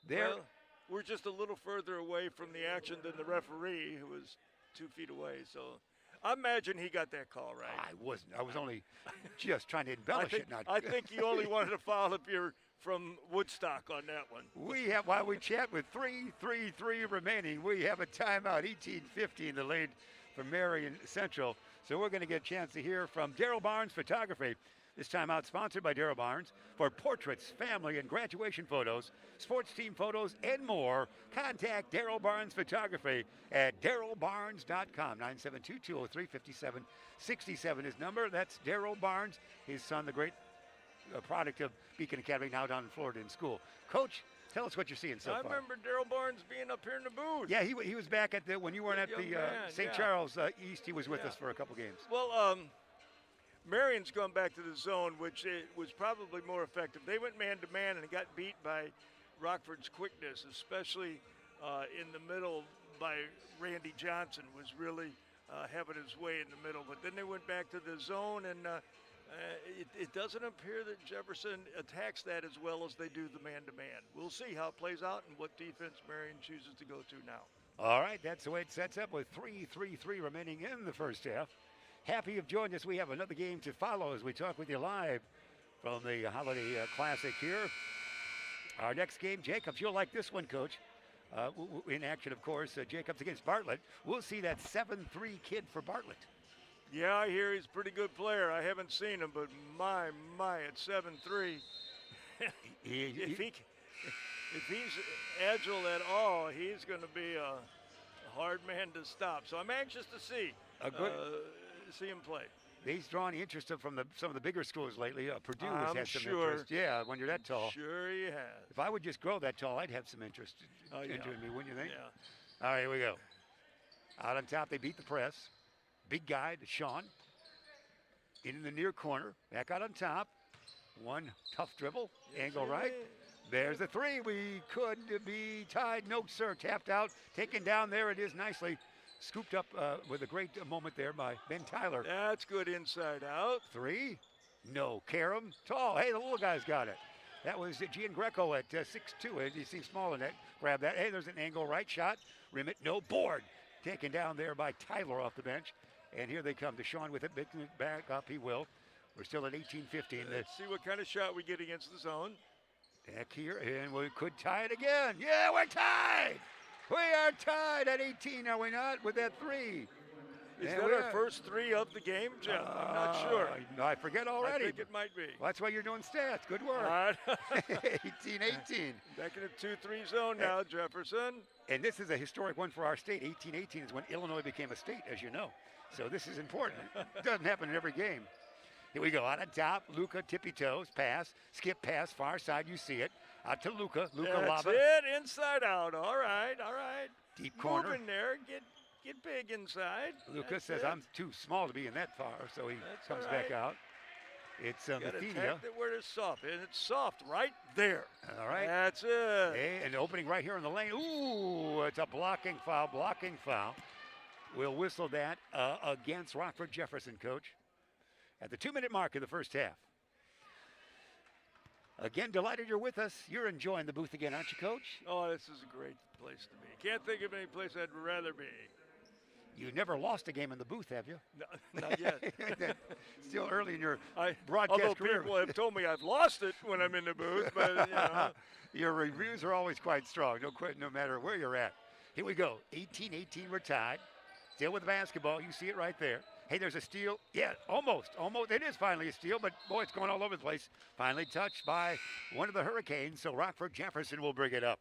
There. Well, we're just a little further away from the action than the referee, who was 2 feet away. So I imagine he got that call right. I wasn't. I was only just trying to embellish it. I think you only wanted to foul if you're from Woodstock on that one. We have, while we chat with 3:33 remaining, we have a timeout. 18-15 the lead for Marian Central. So we're going to get a chance to hear from Daryl Barnes Photography. This timeout sponsored by Daryl Barnes for portraits, family, and graduation photos, sports team photos, and more. Contact Daryl Barnes Photography at darylbarnes.com. 972-203-5767 is number. That's Daryl Barnes, his son, the great product of Beacon Academy, now down in Florida in school. Coach, tell us what you're seeing so far. I remember Daryl Barnes being up here in the booth. Yeah, he was back at when you weren't at the St. Charles East. He was with us for a couple games. Well, Marian's gone back to the zone, which was probably more effective. They went man-to-man and got beat by Rockford's quickness, especially in the middle by Randy Johnson was really having his way in the middle. But then they went back to the zone, and it doesn't appear that Jefferson attacks that as well as they do the man-to-man. We'll see how it plays out and what defense Marian chooses to go to now. All right, that's the way it sets up with 3:33 remaining in the first half. Happy you've joined us. We have another game to follow as we talk with you live from the Holiday Classic here. Our next game, Jacobs, you'll like this one, Coach. In action, of course, Jacobs against Bartlett. We'll see that 7-3 kid for Bartlett. Yeah, I hear he's a pretty good player. I haven't seen him, but my, at 7'3", if he's agile at all, he's going to be a hard man to stop. So I'm anxious to see. see him play. He's drawn interest from some of the bigger schools lately. Purdue has I'm had some sure. interest. Yeah, when you're that tall. Sure he has. If I would just grow that tall, I'd have some interest Yeah. into me, wouldn't you think? Yeah. All right, here we go. Out on top, they beat the press. Big guy, Deshaun. In the near corner. Back out on top. One tough dribble. Angle right. There's the three. We could be tied. No, sir. Tapped out. Taken down. There it is nicely. Scooped up with a great moment there by Ben Tyler. That's good inside out. Three. No. Karam. Tall. Hey, the little guy's got it. That was Gian Greco at 6'2". He seems small in that. Grab that. Hey, there's an angle right shot. Rim it. No. Board. Taken down there by Tyler off the bench. And here they come. Deshaun with it. Back up. He will. We're still at 18-15. Let's see what kind of shot we get against the zone. Back here, and we could tie it again. Yeah, we're tied. We are tied at 18, are we not, with that three? Is that our first three of the game, Jeff? I'm not sure. I forget already. I think it might be. Well, that's why you're doing stats. Good work. 18-18. Back in the 2-3 zone now, Jefferson. And this is a historic one for our state. 18-18 is when Illinois became a state, as you know. So this is important. It doesn't happen in every game. Here we go, out on top, Luca, tippy toes, pass, skip pass, far side, you see it. Out to Luca, That's Lava. it, inside out, all right. Deep corner. Move in there, get big inside. Luca says, I'm too small to be in that far, so he comes back out. It's Gotta Mathenia. attack it where it's soft, and it's soft right there. All right. That's it. Hey, and opening right here in the lane. Ooh, it's a blocking foul. We'll whistle that against Rockford Jefferson, Coach. At the 2-minute mark of the first half. Again, delighted you're with us. You're enjoying the booth again, aren't you, Coach? Oh, this is a great place to be. Can't think of any place I'd rather be. You never lost a game in the booth, have you? No, not yet. Still early in your broadcast although career. People have told me I've lost it when I'm in the booth, but you know. Your reviews are always quite strong, no matter where you're at. Here we go. 18-18, we're tied. Still with the basketball. You see it right there. Hey, there's a steal. Yeah, almost. It is finally a steal, but boy, it's going all over the place. Finally touched by one of the Hurricanes, so Rockford Jefferson will bring it up.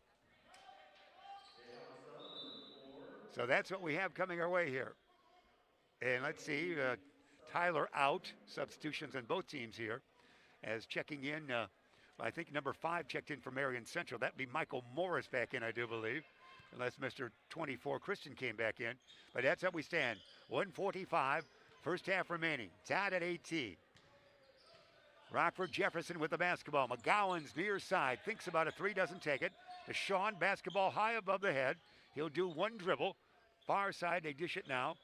So that's what we have coming our way here. And let's see, Tyler out. Substitutions on both teams here. As checking in, I think number 5 checked in for Marian Central. That'd be Michael Morris back in, I do believe. Unless Mr. 24 Christian came back in. But that's how we stand. 1:45, first half remaining. Tied at 18. Rockford Jefferson with the basketball. McGowan's near side. Thinks about a three, doesn't take it. Deshaun, basketball high above the head. He'll do one dribble. Far side, they dish it now.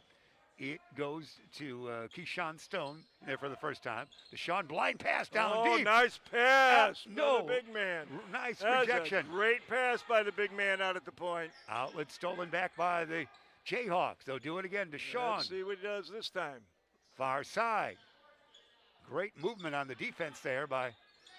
It goes to Keyshawn Stone there for the first time. Deshaun, blind pass down deep. Oh, nice pass by no. the big man. Nice That's rejection. A great pass by the big man out at the point. Outlet stolen back by the Jayhawks. They'll do it again. Deshaun. Let's see what he does this time. Far side. Great movement on the defense there by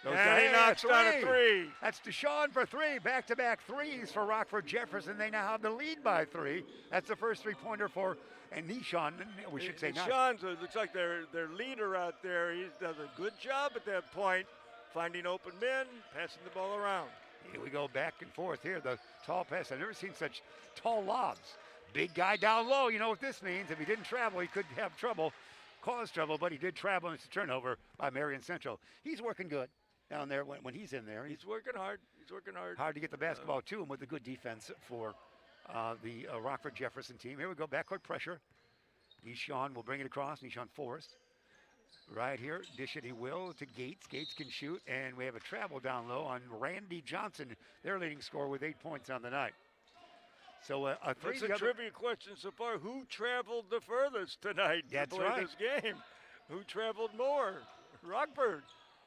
those and guys. he knocks down a three. That's Deshaun for three. Back-to-back threes for Rockford Jefferson. They now have the lead by 3. That's the first three-pointer for Nishan. We should say Nishan's looks like their leader out there. He does a good job at that point, finding open men, passing the ball around. Here we go back and forth here. The tall pass. I've never seen such tall lobs. Big guy down low. You know what this means. If he didn't travel, he could have trouble, cause trouble, but he did travel, and it's a turnover by Marian Central. He's working good down there when he's in there. He's working hard. Hard to get the basketball to him with a good defense for the Rockford Jefferson team. Here we go, backcourt pressure. Nishan will bring it across. Nishan Forrest. Right here, dish it he will to Gates. Gates can shoot, and we have a travel down low on Randy Johnson, their leading scorer with 8 points on the night. So a three. That's a trivia question so far. Who traveled the furthest tonight to play this game? Who traveled more? Rockford.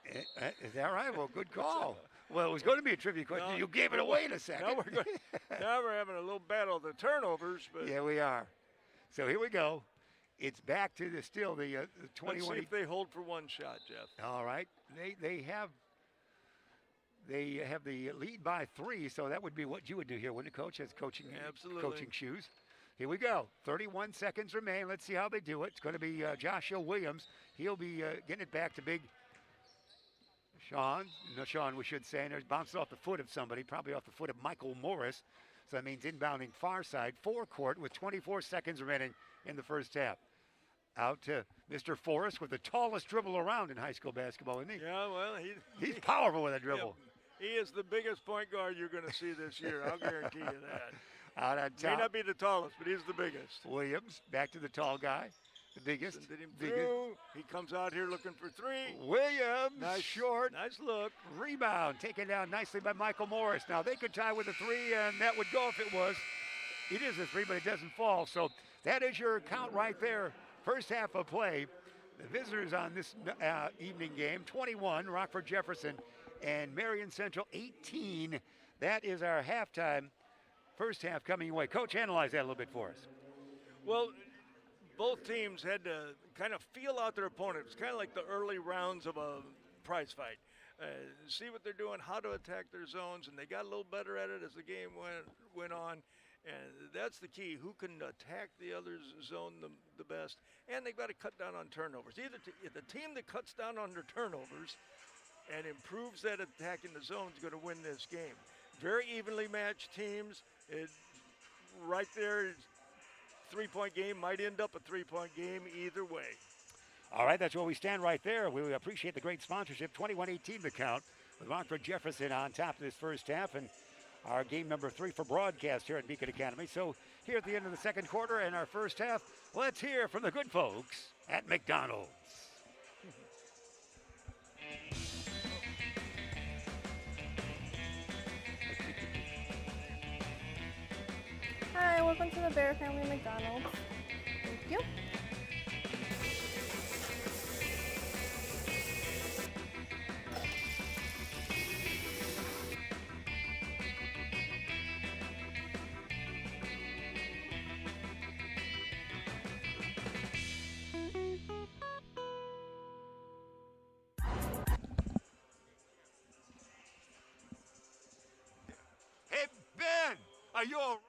Is that right? Well, good call. Well, it was going to be a trivia question. No, you gave it away in a second. Now we're having a little battle of the turnovers. But yeah, we are. So here we go. It's back to the 21. Let's see if they hold for one shot, Jeff. All right. They have the lead by 3, so that would be what you would do here, wouldn't it, Coach? As coaching shoes. Here we go. 31 seconds remain. Let's see how they do it. It's going to be Joshua Williams. He'll be getting it back to big Sean, we should say, and there's bounced off the foot of somebody, probably off the foot of Michael Morris. So that means inbounding far side, forecourt with 24 seconds remaining in the first half. Out to Mr. Forrest with the tallest dribble around in high school basketball, isn't he? Yeah, well, He's powerful with a dribble. He is the biggest point guard you're going to see this year. I'll guarantee you that. Out on top. May not be the tallest, but he's the biggest. Williams back to the tall guy, the biggest. Sending him through. He comes out here looking for three. Williams, Nice short. Nice look. Rebound taken down nicely by Michael Morris. Now they could tie with a three, and that would go if it was. It is a three, but it doesn't fall. So that is your count right there. First half of play. The visitors on this evening game, 21, Rockford Jefferson, and Marian Central, 18. That is our halftime. First half coming away. Coach, analyze that a little bit for us. Well, both teams had to kind of feel out their opponent. It's kind of like the early rounds of a prize fight. See what they're doing, how to attack their zones, and they got a little better at it as the game went on. And that's the key, who can attack the other's zone the best. And they've got to cut down on turnovers. The team that cuts down on their turnovers and improves that attack in the zone is going to win this game. Very evenly matched teams. Right there, three-point game might end up a three-point game either way. All right, that's where we stand right there. We appreciate the great sponsorship. 21-18 the count with Rockford Jefferson on top of this first half. And our game number 3 for broadcast here at Beacon Academy. So here at the end of the second quarter and our first half, let's hear from the good folks at McDonald's. Hi, welcome to the Bear Family McDonald's. Thank you. Hey, Ben, are you all right?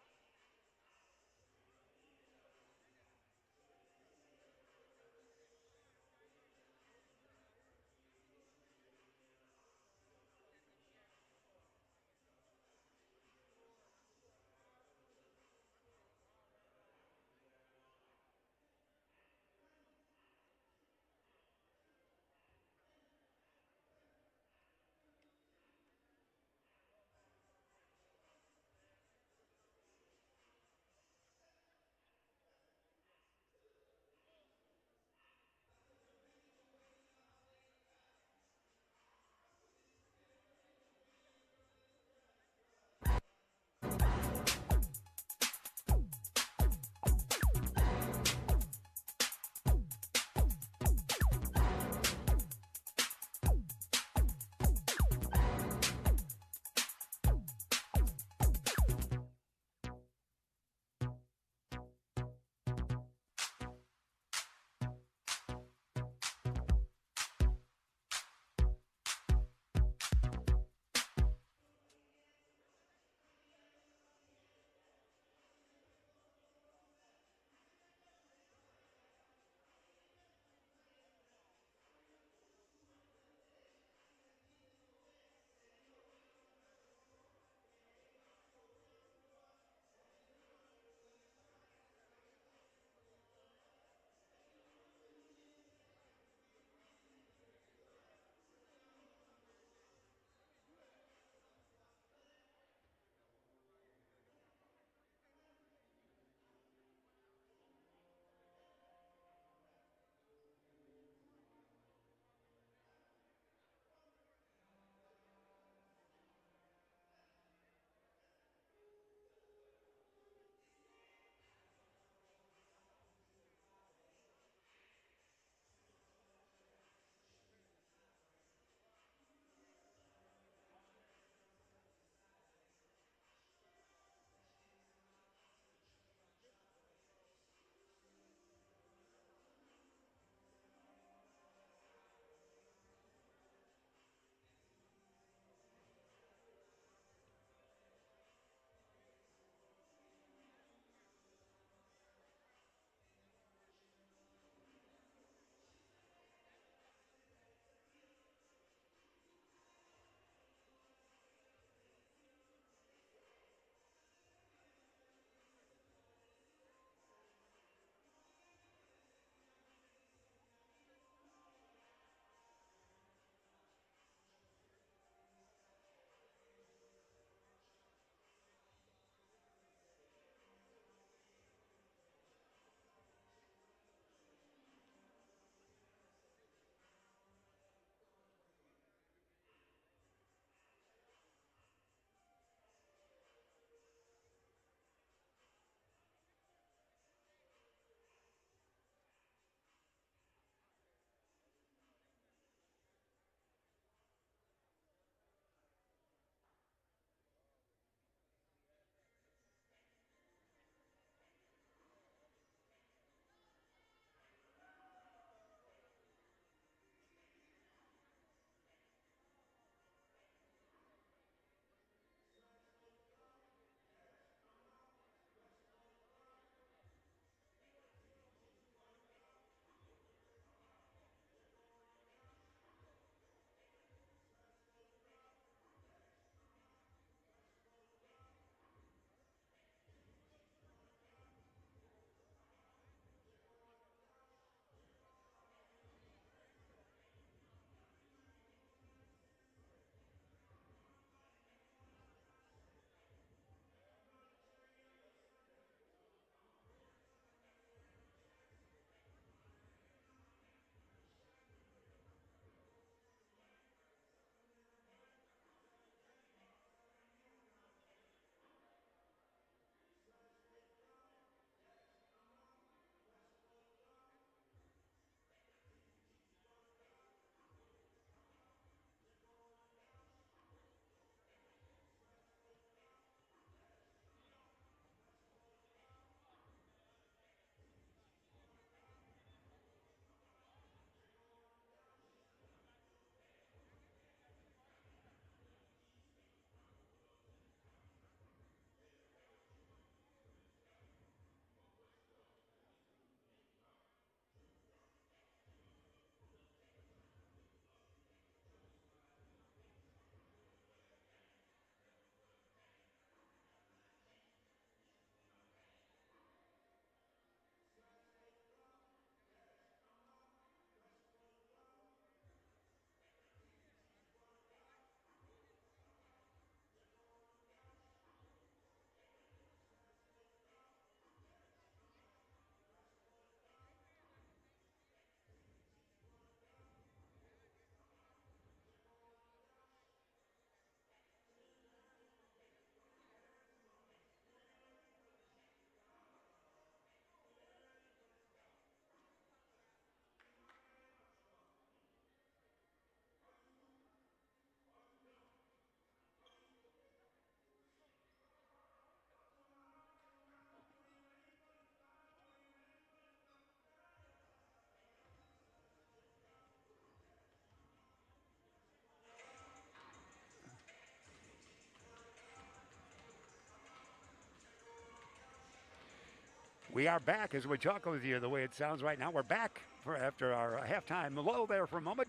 We are back as we're talking with you the way it sounds right now. We're back after our halftime lull there for a moment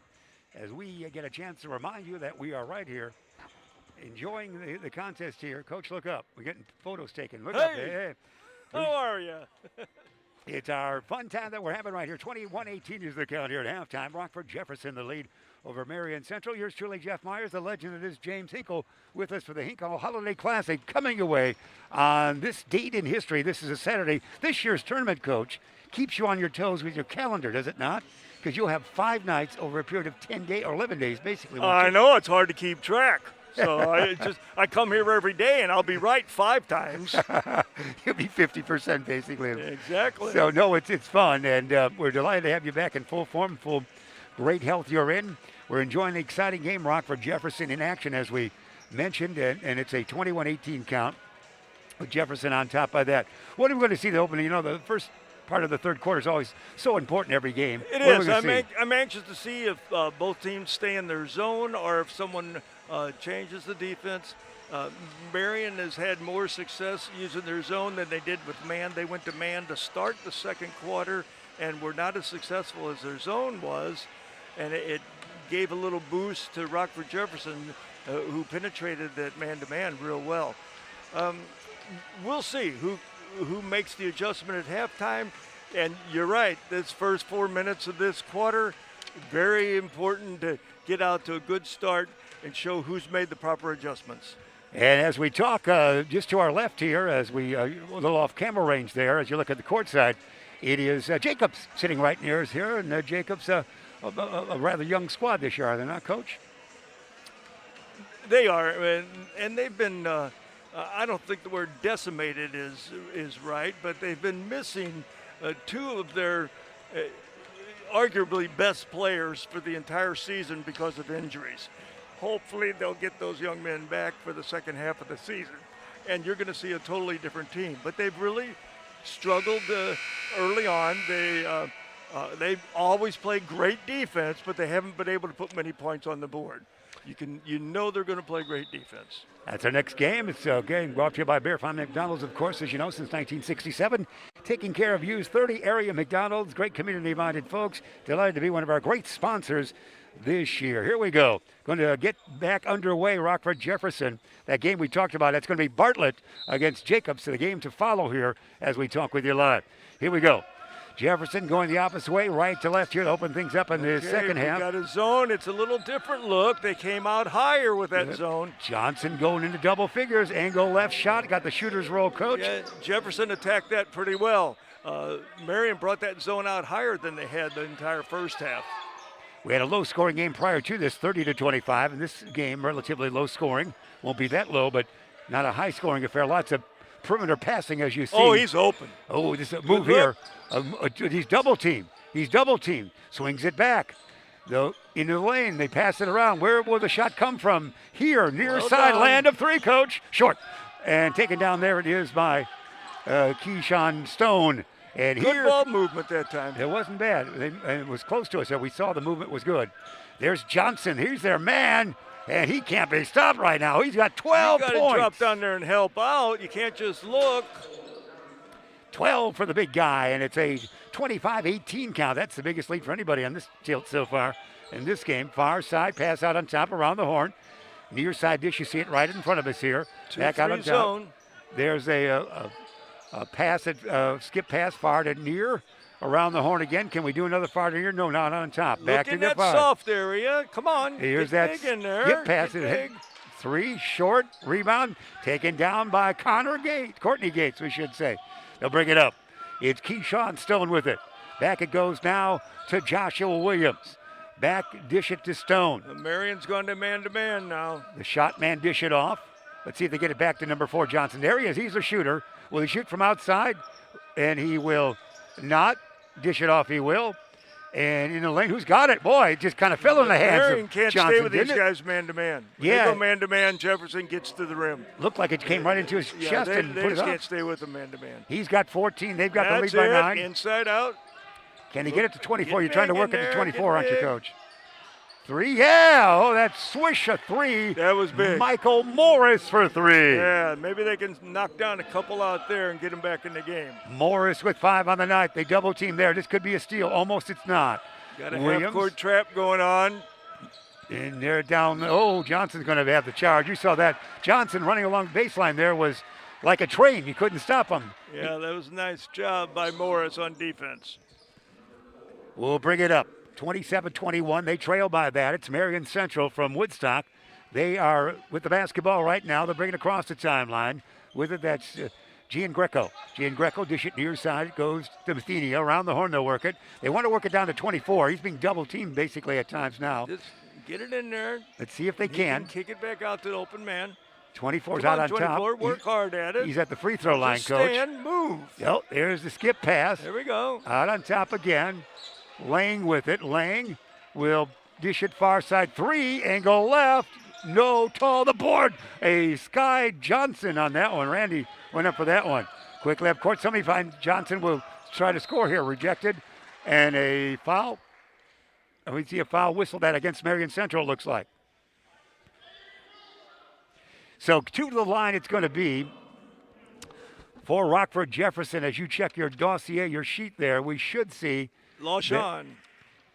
as we get a chance to remind you that we are right here enjoying the contest here. Coach, look up. We're getting photos taken. Look up. Hey. How are you? It's our fun time that we're having right here. 21-18 is the count here at halftime. Rockford Jefferson the lead over Marian Central. Yours truly, Jeff Myers, the legend that is James Hinkle, with us for the Hinkle Holiday Classic coming away on this date in history. This is a Saturday. This year's tournament, Coach, keeps you on your toes with your calendar, does it not? Because you'll have 5 nights over a period of 10 days or 11 days, basically. I know it's hard to keep track. So I come here every day and I'll be right 5 times. You'll be 50% basically. Exactly. So no, it's fun, and we're delighted to have you back in full form, full great health you're in. We're enjoying the exciting game, Rockford Jefferson in action as we mentioned, and it's a 21-18 count with Jefferson on top of that. What are we going to see the opening? You know, the first part of the third quarter is always so important every game. It is. I'm anxious to see if both teams stay in their zone or if someone changes the defense. Marian has had more success using their zone than they did with man. They went to man to start the second quarter and were not as successful as their zone was, and it gave a little boost to Rockford Jefferson, who penetrated that man-to-man real well. We'll see who makes the adjustment at halftime. And you're right, this first 4 minutes of this quarter, very important to get out to a good start and show who's made the proper adjustments. And as we talk, just to our left here, as we a little off camera range there, as you look at the court side, it is Jacobs sitting right near us here, and Jacobs a rather young squad this year, are they not, Coach? They are, and they've been. I don't think the word decimated is right, but they've been missing 2 of their arguably best players for the entire season because of injuries. Hopefully they'll get those young men back for the second half of the season, and you're going to see a totally different team. But they've really struggled early on. They've always played great defense, but they haven't been able to put many points on the board. You know they're going to play great defense. That's our next game. It's a game brought to you by Bear Farm McDonald's, of course, as you know, since 1967. Taking care of you, 30 area McDonald's, great community-minded folks. Delighted to be one of our great sponsors this year. Here we go. Going to get back underway, Rockford Jefferson. That game we talked about, that's going to be Bartlett against Jacobs. So the game to follow here as we talk with you live. Here we go. Jefferson going the opposite way, right to left here to open things up in the second half. Got a zone. It's a little different look. They came out higher with that zone. Johnson going into double figures. Angle left shot. Got the shooter's roll, Coach. Yeah, Jefferson attacked that pretty well. Marian brought that zone out higher than they had the entire first half. We had a low-scoring game prior to this, 30-25. And this game, relatively low scoring. Won't be that low, but not a high-scoring affair. Lots of perimeter passing, as you see. Oh, he's open. Oh, this is a move here. He's double-teamed. Swings it back. Into the lane, they pass it around. Where will the shot come from? Here, near side, land of 3, Coach. Short. And taken down there it is by Keyshawn Stone. And good ball movement that time. It wasn't bad. It was close to us, so we saw the movement was good. There's Johnson. He's their man. And he can't be stopped right now. He's got 12 points. You got to drop down there and help out. You can't just look. 12 for the big guy, and it's a 25-18 count. That's the biggest lead for anybody on this tilt so far in this game. Far side, pass out on top around the horn. Near side dish, you see it right in front of us here. Back out on top. Zone. There's a pass, skip pass far to near. Around the horn again. Can we do another far to near? No, not on top. Back to the that far. Soft area. Come on. Here's get that big in there. skip pass. 3 short. Rebound taken down by Courtney Gates, we should say. They'll bring it up. It's Keyshawn Stone with it. Back it goes now to Joshua Williams. Back, dish it to Stone. Marian's gone to man now. The shot man dish it off. Let's see if they get it back to number 4, Johnson. There he is. He's a shooter. Will he shoot from outside? And he will not. Dish it off, he will. And in the lane, who's got it? Boy, it just kind of fell in the hands Marian of can't Johnson, stay with these guys man-to-man. When yeah. they go man-to-man, Jefferson gets to the rim. Looked like it came right into his chest and they put it just up. can't stay with them man-to-man. He's got 14. They've got That's the lead by 9. Inside out. Can he get it to 24? You're trying to work it to 24, aren't you, Coach? Three, yeah. Oh, that swish a three. That was big. Michael Morris for three. Yeah, maybe they can knock down a couple out there and get him back in the game. Morris with 5 on the night. They double team there. This could be a steal. Almost it's not. Got a Williams. half-court trap going on. And they're down. Oh, Johnson's going to have the charge. You saw that. Johnson running along the baseline there was like a train. You couldn't stop him. Yeah, that was a nice job by Morris on defense. We'll bring it up. 27-21. They trail by that. It's Marian Central from Woodstock. They are with the basketball right now. They're bringing it across the timeline. With it, that's Gian Greco. Gian Greco dish it near side. Goes to Mathenia. Around the horn, they'll work it. They want to work it down to 24. He's being double-teamed basically at times now. Just get it in there. Let's see if they He can. kick it back out to the open man. 24's Come out on 24, top. work hard at it. He's at the free throw line, Just Coach. stand, move. Yep, there's the skip pass. There we go. Out on top again. Lang with it. Lang will dish it far side three. Angle left. No, tall the board. A Sky Johnson on that one. Randy went up for that one. Quick left court. Somebody finds Johnson will try to score here. Rejected. And a foul. And we see a foul whistle that against Marian Central, looks like. So to the line it's going to be for Rockford Jefferson. As you check your dossier, your sheet there, we should see. LaShawn.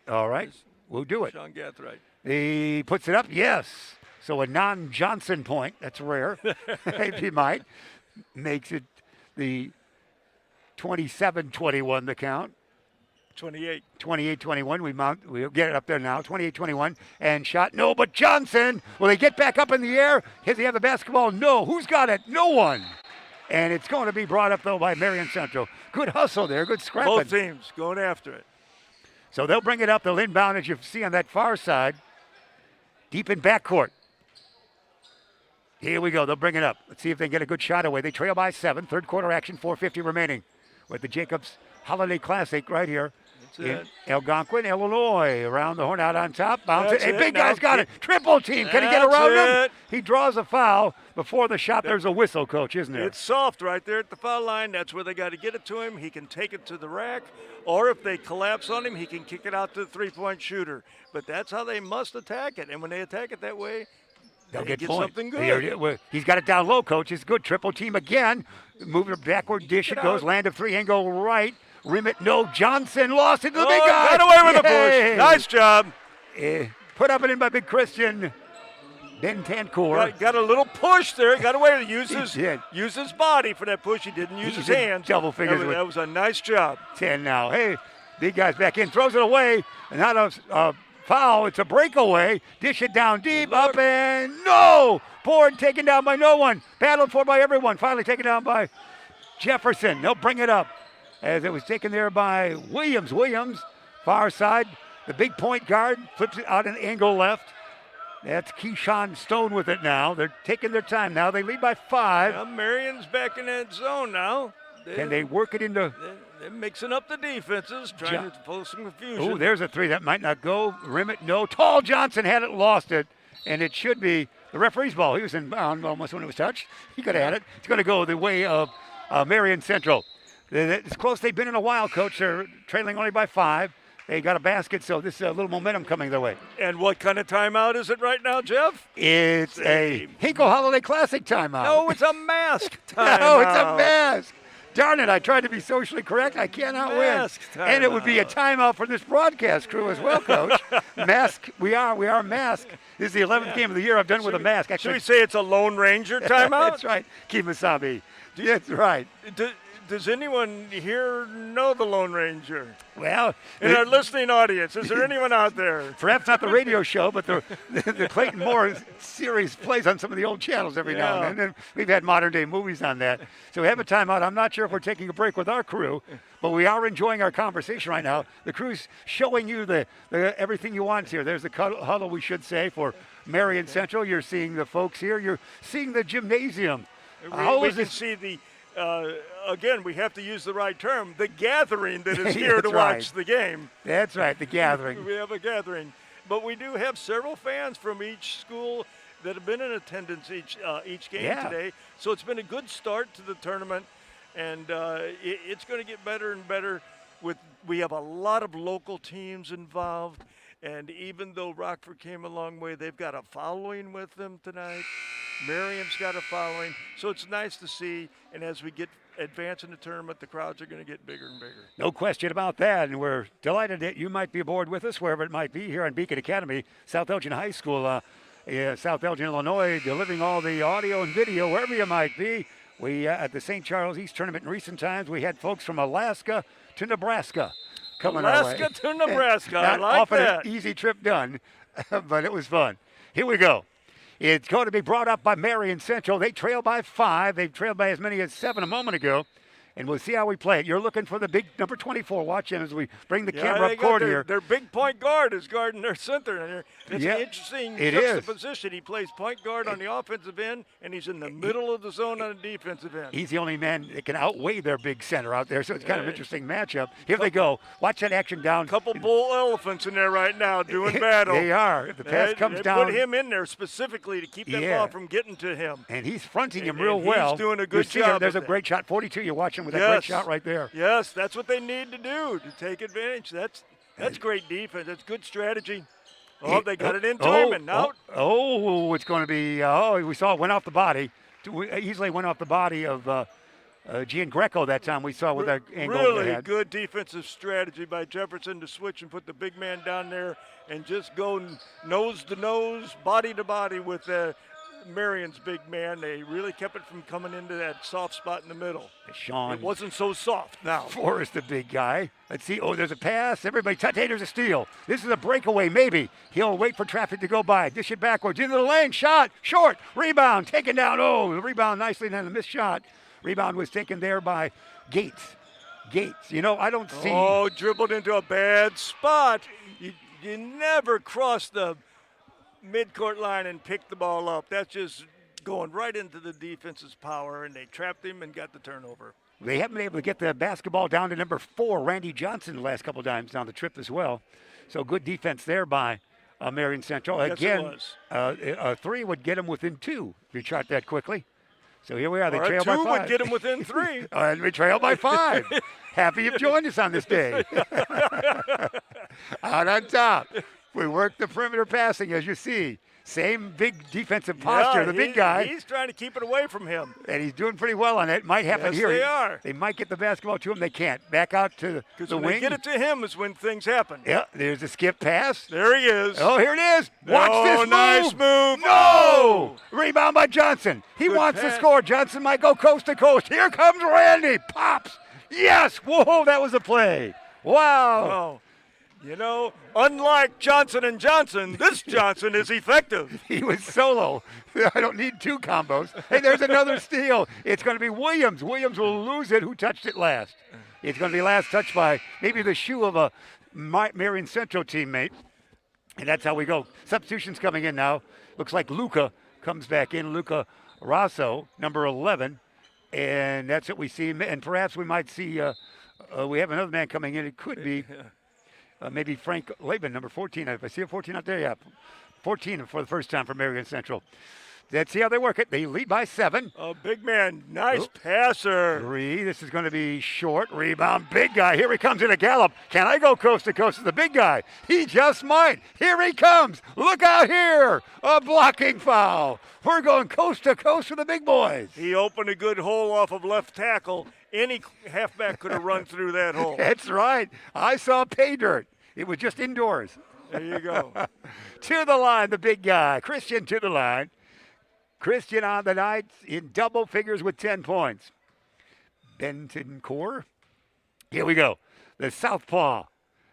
All right, we'll do it. Sean Gathright. He puts it up, yes. So a non-Johnson point, that's rare, if he might. Makes it the 27-21 the count. 28. 28-21, we'll get it up there now, 28-21, and shot, no, but Johnson, will he get back up in the air? Does he have the basketball? No, who's got it? No one. And it's going to be brought up, though, by Marian Central. Good hustle there, good scrapping. Both teams going after it. So they'll bring it up, they'll inbound, as you see on that far side, deep in backcourt. Here we go, they'll bring it up. Let's see if they can get a good shot away. They trail by 7, third quarter action, 4:50 remaining with the Jacobs Holiday Classic right here in Algonquin, Illinois. Around the horn, out on top, bounce it. Hey, big guy's got it. Triple team. Can he get around him? He draws a foul. Before the shot, there's a whistle, Coach, isn't there? It's soft right there at the foul line. That's where they got to get it to him. He can take it to the rack, or if they collapse on him, he can kick it out to the three-point shooter. But that's how they must attack it. And when they attack it that way, they'll they get something good. He's got it down low, Coach. It's good. Triple team again. Moving it backward, dish. It goes. Land of three, angle right. Rim it, no. Johnson lost it to the big guy. Got away with the push. Nice job. Put up and in by Big Christian. Ben Tancourt. Got a little push there. Got away to use his body for that push. He didn't use his hands. Double figures. That was a nice job. 10 now. Hey, big guy's back in. Throws it away. And not a foul. It's a breakaway. Dish it down deep. Up and no. Board taken down by no one. Battled for by everyone. Finally taken down by Jefferson. They'll bring it up. As it was taken there by Williams. Williams, far side. The big point guard flips it out an angle left. That's Keyshawn Stone with it now. They're taking their time now. They lead by 5. Now Marion's back in that zone now. Can they work it into? They're mixing up the defenses, trying to pull some confusion. Oh, there's a three that might not go. Rim it, no. Tall Johnson had it, lost it. And it should be the referee's ball. He was in bound almost when it was touched. He could have had it. It's going to go the way of Marian Central. It's close they've been in a while, Coach. They're trailing only by 5. They got a basket, so this is a little momentum coming their way. And what kind of timeout is it right now, Jeff? It's a Hinkle Holiday Classic timeout. No, it's a mask timeout. No, it's a mask. Darn it, I tried to be socially correct. I cannot win. And it would be a timeout for this broadcast crew as well, Coach. Mask, we are mask. This is the 11th game of the year I've done with a mask. Actually, should we say it's a Lone Ranger timeout? That's right. Kimasabi. That's right. Does anyone here know the Lone Ranger? Well, in our listening audience, is there anyone out there? Perhaps not the radio show, but the Clayton Moore series plays on some of the old channels every now and then. And we've had modern day movies on that. So we have a timeout. I'm not sure if we're taking a break with our crew, but we are enjoying our conversation right now. The crew's showing you the everything you want here. There's the huddle, we should say, for Marian Central. You're seeing the folks here. You're seeing the gymnasium. We can see the. Again, we have to use the right term, the gathering that is here to watch the game. That's right, the gathering. We have a gathering. But we do have several fans from each school that have been in attendance each game today. So it's been a good start to the tournament, and it's going to get better and better. We have a lot of local teams involved, And even though Rockford came a long way, they've got a following with them tonight. Marian's got a following. So it's nice to see. And as we get advance in the tournament, the crowds are going to get bigger and bigger. No question about that. And we're delighted that you might be aboard with us, wherever it might be, here on Beacon Academy, South Elgin High School, South Elgin, Illinois, delivering all the audio and video, wherever you might be. We, at the St. Charles East Tournament in recent times, we had folks from Alaska to Nebraska coming our way. Alaska to Nebraska. I Not like often that. an easy trip done, but it was fun. Here we go. It's going to be brought up by Marian Central. They trail by 5. They trailed by as many as 7 a moment ago. And we'll see how we play it. You're looking for the big number 24. Watch him as we bring the camera up court here. Their big point guard is guarding their center. And it's an interesting juxtaposition. He plays point guard on the offensive end, and he's in the middle of the zone on the defensive end. He's the only man that can outweigh their big center out there, so it's kind of an interesting matchup. Here they go. Watch that action down. Couple bull elephants in there right now doing battle. They are. If the pass comes they down. Put him in there specifically to keep that ball from getting to him. And he's fronting him real well. He's doing a good job. There's a great shot. 42, you're watching with that great shot right there. Yes, that's what they need to do to take advantage. That's great defense. That's good strategy. Oh, they got it into him and out. It's going to be, we saw it went off the body. Easily went off the body of Gian Greco that time we saw with that angle. Really good defensive strategy by Jefferson to switch and put the big man down there and just go nose to nose, body to body with Marian's big man. They really kept it from coming into that soft spot in the middle. Sean. It wasn't so soft now. Forrest, the big guy. Let's see. Oh, there's a pass. Everybody, there's a steal. This is a breakaway, maybe. He'll wait for traffic to go by. Dish it backwards. Into the lane. Shot. Short. Rebound. Taken down. Oh, the rebound nicely. Then the missed shot. Rebound was taken there by Gates. I don't see. Oh, dribbled into a bad spot. You never cross the midcourt line and pick the ball up. That's just going right into the defense's power, and they trapped him and got the turnover. They haven't been able to get the basketball down to number 4, Randy Johnson, the last couple of times down the trip as well. So good defense there by Marian Central. Again, a 3 would get them within 2 if you chart that quickly. So here we are. They trail by 5. 2 would get them within 3. And we trail by 5. Happy you've joined us on this day. Out on top. We work the perimeter passing, as you see. Same big defensive posture, the big guy. He's trying to keep it away from him. And he's doing pretty well on it. Might happen here. They are. They might get the basketball to him. They can't. Back out to the wing. When they get it to him is when things happen. Yeah, there's a skip pass. There he is. Oh, here it is. Watch this move. Nice move. No! Rebound by Johnson. He wants to score. Johnson might go coast to coast. Here comes Randy. Pops. Yes. Whoa, that was a play. Wow. Unlike Johnson & Johnson, this Johnson is effective. He was solo. I don't need 2 combos. Hey, there's another steal. It's going to be Williams. Williams will lose it. Who touched it last? It's going to be last touched by maybe the shoe of a Marian Central teammate. And that's how we go. Substitutions coming in now. Looks like Luca comes back in. Luca Rosso, number 11. And that's what we see. And perhaps we might see we have another man coming in. It could be maybe Frank Laban, number 14. If I see a 14 out there, yeah. 14 for the first time for Marian Central. Let's see how they work it. They lead by 7. Oh, big man. Nice passer. 3. This is going to be short. Rebound. Big guy. Here he comes in a gallop. Can I go coast to coast with the big guy? He just might. Here he comes. Look out here. A blocking foul. We're going coast to coast with the big boys. He opened a good hole off of left tackle. Any halfback could have run through that hole. That's right. I saw pay dirt. It was just indoors. There you go. To the line, the big guy. Christian to the line. Christian on the night in double figures with 10 points. Benton Core. Here we go. The southpaw.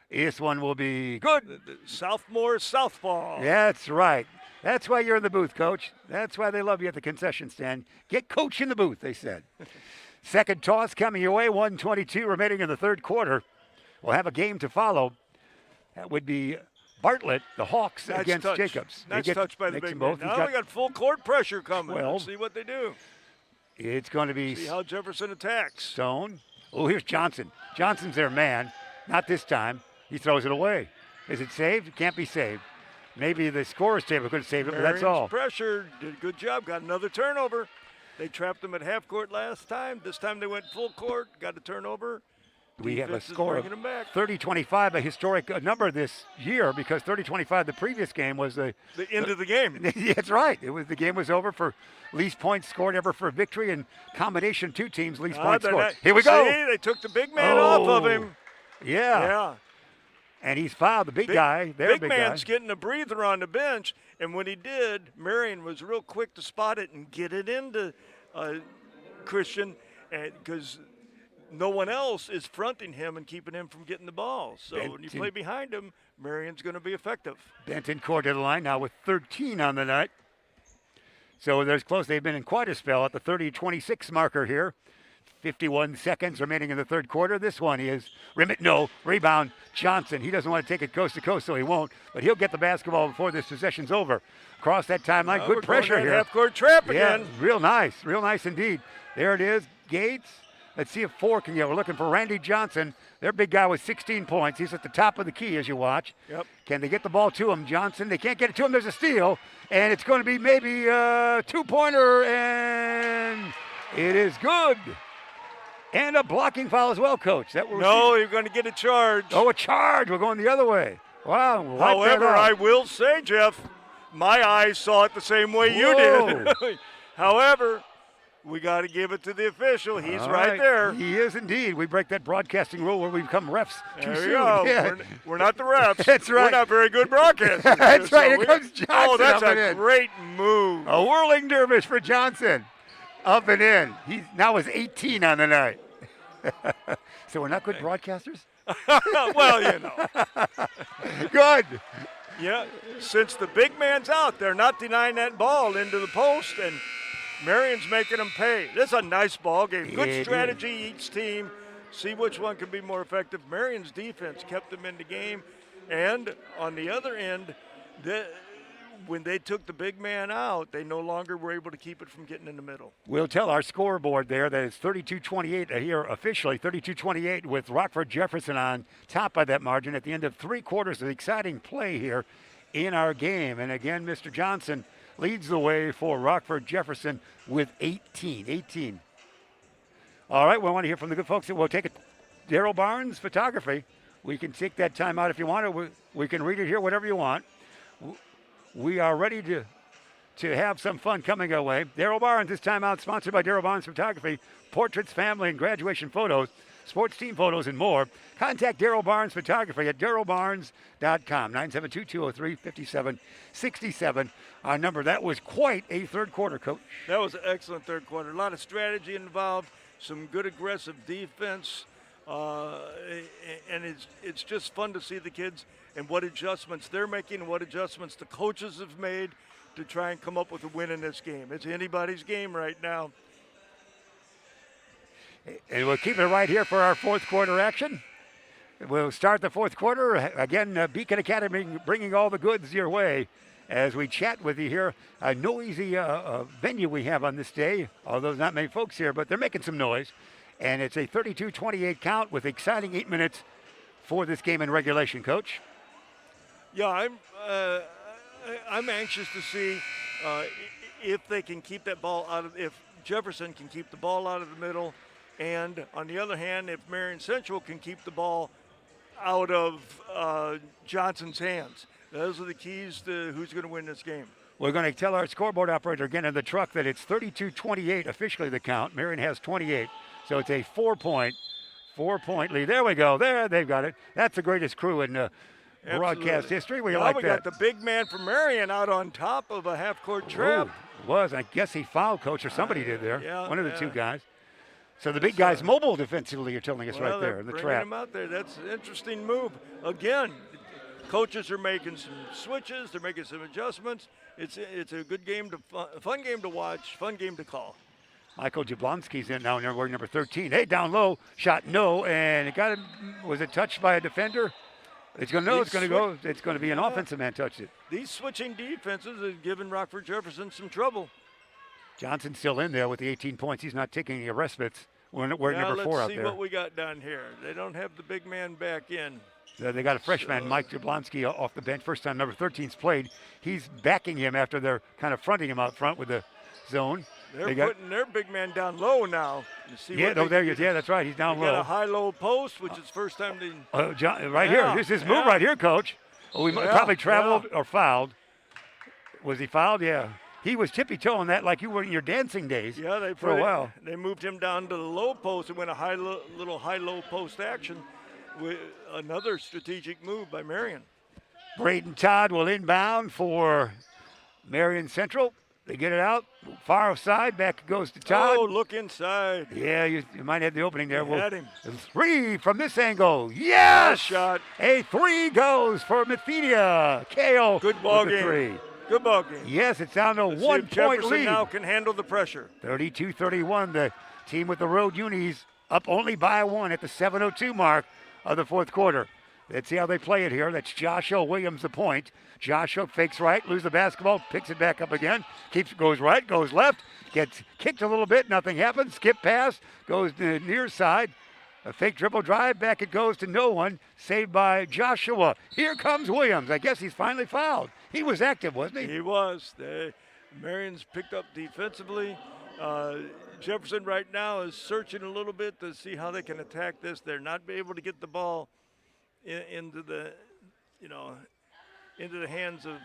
This one will be good. The sophomore southpaw. That's right. That's why you're in the booth, Coach. That's why they love you at the concession stand. Get Coach in the booth, they said. Second toss coming your way. 1:22 remaining in the third quarter. We'll have a game to follow. That would be Bartlett, the Hawks, against Jacobs. Nice touch by the big man. Both. Now we got full court pressure coming. 12. Let's see what they do. It's going to be see how Jefferson attacks. Stone. Oh, here's Johnson. Johnson's their man. Not this time. He throws it away. Is it saved? It can't be saved. Maybe the scorer's table could have saved it, but that's all. Pressure. Did a good job. Got another turnover. They trapped them at half court last time. This time they went full court. Got a turnover. We have a Defense is score of bringing them back. 30-25, a historic number this year because 30-25 the previous game was The end of the game. That's right. The game was over for least points scored ever for victory and combination two teams least points scored. Here we go. See, they took the big man off of him. Yeah. Yeah. And he's fouled the big guy. Big man's getting a breather on the bench, and when he did, Marian was real quick to spot it and get it into Christian, because no one else is fronting him and keeping him from getting the ball. So when you play behind him, Marian's going to be effective. Benton core to the line now with 13 on the night. So there's close. They've been in quite a spell at the 30-26 marker here. 51 seconds remaining in the third quarter. This one is rebound Johnson. He doesn't want to take it coast to coast, so he won't. But he'll get the basketball before this possession's over. Across that timeline, good pressure here. Half-court trap again. Yeah, real nice indeed. There it is, Gates. Let's see if four can get. We're looking for Randy Johnson. Their big guy with 16 points. He's at the top of the key as you watch. Yep. Can they get the ball to him, Johnson? They can't get it to him. There's a steal, and it's going to be maybe a two-pointer, and it is good. And a blocking foul as well, Coach. No, you're going to get a charge. Oh, a charge. We're going the other way. Wow. However, I will say, Jeff, my eyes saw it the same way you did. However, we got to give it to the official. He's right there. He is indeed. We break that broadcasting rule where we become refs too soon. Yeah. We're not the refs. That's right. We're not very good broadcasters. That's right. Here comes Johnson. Oh, that's up a and great move. A whirling dervish for Johnson. Up and in. He now is 18 on the night. So we're not good broadcasters? Well, you know. Good. Yeah. Since the big man's out, they're not denying that ball into the post, and Marian's making them pay. This is a nice ball game. Good strategy each team. See which one can be more effective. Marian's defense kept them in the game. And on the other end, when they took the big man out, they no longer were able to keep it from getting in the middle. We'll tell our scoreboard there that it's 32-28 here officially, 32-28 with Rockford Jefferson on top by that margin at the end of three quarters of exciting play here in our game. And again, Mr. Johnson leads the way for Rockford Jefferson with 18. All right, we want to hear from the good folks. We'll take it. Daryl Barnes, photography. We can take that time out if you want to. We can read it here, whatever you want. We are ready to have some fun coming our way. Daryl Barnes, this time out, sponsored by Daryl Barnes Photography. Portraits, family, and graduation photos, sports team photos, and more. Contact Daryl Barnes Photography at darylbarnes.com, 972-203-5767. Our number. That was quite a third quarter, Coach. That was an excellent third quarter. A lot of strategy involved, some good aggressive defense, and it's just fun to see the kids and what adjustments they're making and what adjustments the coaches have made to try and come up with a win in this game. It's anybody's game right now. And we'll keep it right here for our fourth quarter action. We'll start the fourth quarter. Again, Beacon Academy bringing all the goods your way as we chat with you here. A noisy venue we have on this day, although there's not many folks here, but they're making some noise. And it's a 32-28 count with exciting 8 minutes for this game in regulation, Coach. Yeah, I'm anxious to see if they can keep that ball if Jefferson can keep the ball out of the middle, and on the other hand, if Marian Central can keep the ball out of Johnson's hands. Those are the keys to who's going to win this game. We're going to tell our scoreboard operator again in the truck that it's 32-28 officially the count. Marian has 28, so it's a 4-point lead. There we go. There, they've got it. That's the greatest crew in broadcast history. We like that. We got the big man from Marian out on top of a half-court trap. Ooh, I guess he fouled, Coach, or somebody did there. Yeah, one of the two guys. So the big guy's mobile defensively, you're telling us right there in the trap. Him out there. That's an interesting move. Again, coaches are making some switches. They're making some adjustments. It's a good game, fun game to watch, fun game to call. Michael Jablonski's in now, wearing number 13. Hey, down low, shot no, and it got him. Was it touched by a defender? It's going to go. It's going to be an offensive man touched it. These switching defenses have given Rockford Jefferson some trouble. Johnson's still in there with the 18 points. He's not taking any respites. We're number 4 out there. Let's see what we got down here. They don't have the big man back in. They got a freshman, Mike Jablonski, off the bench. First time number 13's played. He's backing him after they're kind of fronting him out front with the zone. They're putting their big man down low now. You see yeah, there he is. Yeah, that's right. He's down they low. got a high-low post, which is the first time they. Right here. This is his move right here, Coach. Oh, he probably traveled or fouled. Was he fouled? Yeah. He was tippy-toeing that like you were in your dancing days. Yeah, for a while. They moved him down to the low post and went a little high-low post action with another strategic move by Marian. Braden Todd will inbound for Marian Central. They get it out. Far side. Back it goes to Todd. Oh, look inside. Yeah, you might have the opening there. Had him. 3 from this angle. Yes! Nice shot. A 3 goes for Methenia. Kale. Good ball with the game. 3. Good ball game. Yes, it's down to Let's 1 see if point Jefferson lead. now can handle the pressure. 32-31. The team with the road unis up only by 1 at the 7:02 mark of the fourth quarter. Let's see how they play it here. That's Joshua Williams, the point. Joshua fakes right, loses the basketball, picks it back up again, goes right, goes left, gets kicked a little bit, nothing happens. Skip pass, goes to the near side. A fake dribble drive, back it goes to no one. Saved by Joshua. Here comes Williams. I guess he's finally fouled. He was active, wasn't he? He was. Marian's picked up defensively. Jefferson right now is searching a little bit to see how they can attack this. They're not able to get the ball into the hands of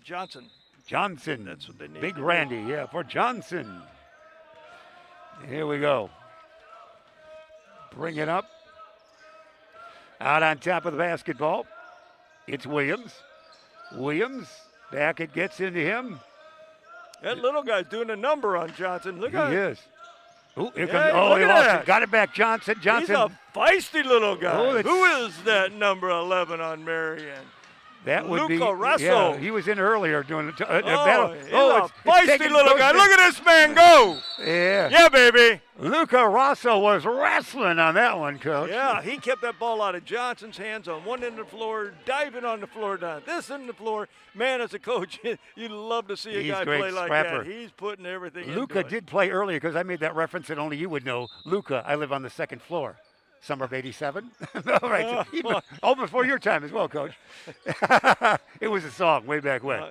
Johnson. Johnson. That's what they need. Big Randy, yeah, for Johnson. Here we go. Bring it up. Out on top of the basketball. It's Williams. Williams, back it gets into him. That little guy's doing a number on Johnson. Look at He him. is. Ooh, here Yeah, comes, oh, look he at lost that. it. Got it back, Johnson. Johnson. He's a feisty little guy. Oh, Who is that number 11 on Marian? That would be. Luca Russo. Yeah, he was in earlier doing the battle. He's Oh, a feisty little guy. Look at this man go. Yeah. Yeah, baby. Luca Russo was wrestling on that one, Coach. Yeah, he kept that ball out of Johnson's hands on one end of the floor, diving on the floor down. This end of the floor, man, as a coach, you'd love to see a He's guy great play like scrapper. that. He's putting everything Luca into it. did play earlier because I made that reference that only you would know. Luca, I live on the second floor. Summer of '87. All right. Before your time as well, Coach. It was a song way back when.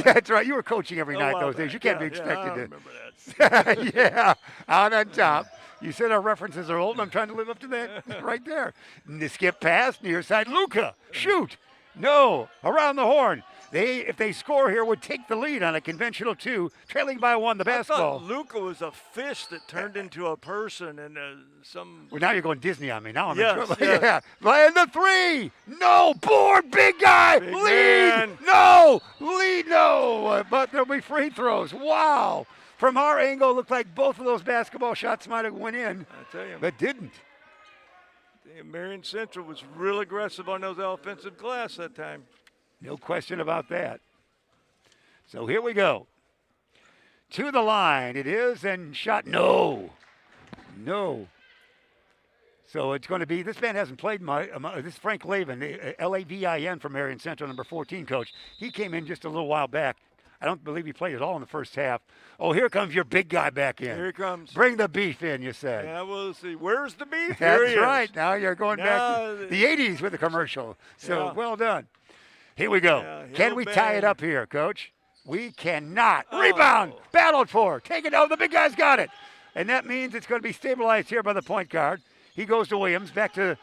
That's right. You were coaching every night those days. You can't be expected I to. remember that. Yeah, out on top. You said our references are old, and I'm trying to live up to that right there. The skip pass, near side, Luca, shoot. No, around the horn. If they score here, would take the lead on a conventional 2, trailing by 1 the basketball. I thought Luca was a fish that turned into a person and some. Well, now you're going Disney on me. Now I'm Yes, in trouble. yes. Yeah. Land the 3. No. Board. Big guy. Big lead. man. No. Lead. No. But there'll be free throws. Wow. From our angle, it looked like both of those basketball shots might have went in, I tell you, but didn't. Marian Central was real aggressive on those offensive glass that time. No question about that. So here we go. To the line it is, and shot. No. So it's going to be, this man hasn't played much. This is Frank Lavin, Lavin from Marian Central, number 14 coach. He came in just a little while back. I don't believe he played at all in the first half. Oh, here comes your big guy back in. Here he comes. Bring the beef in, you said. Yeah, we'll see. Where's the beef? That's Here he is. right. Now you're going back to the 80s with the commercial. So Yeah. well done. Here we go. Yeah, Can he'll we tie it bang. up here, Coach? We cannot. Oh. Rebound. Battled for. Take it. Oh, the big guy's got it. And that means it's going to be stabilized here by the point guard. He goes to Williams, back to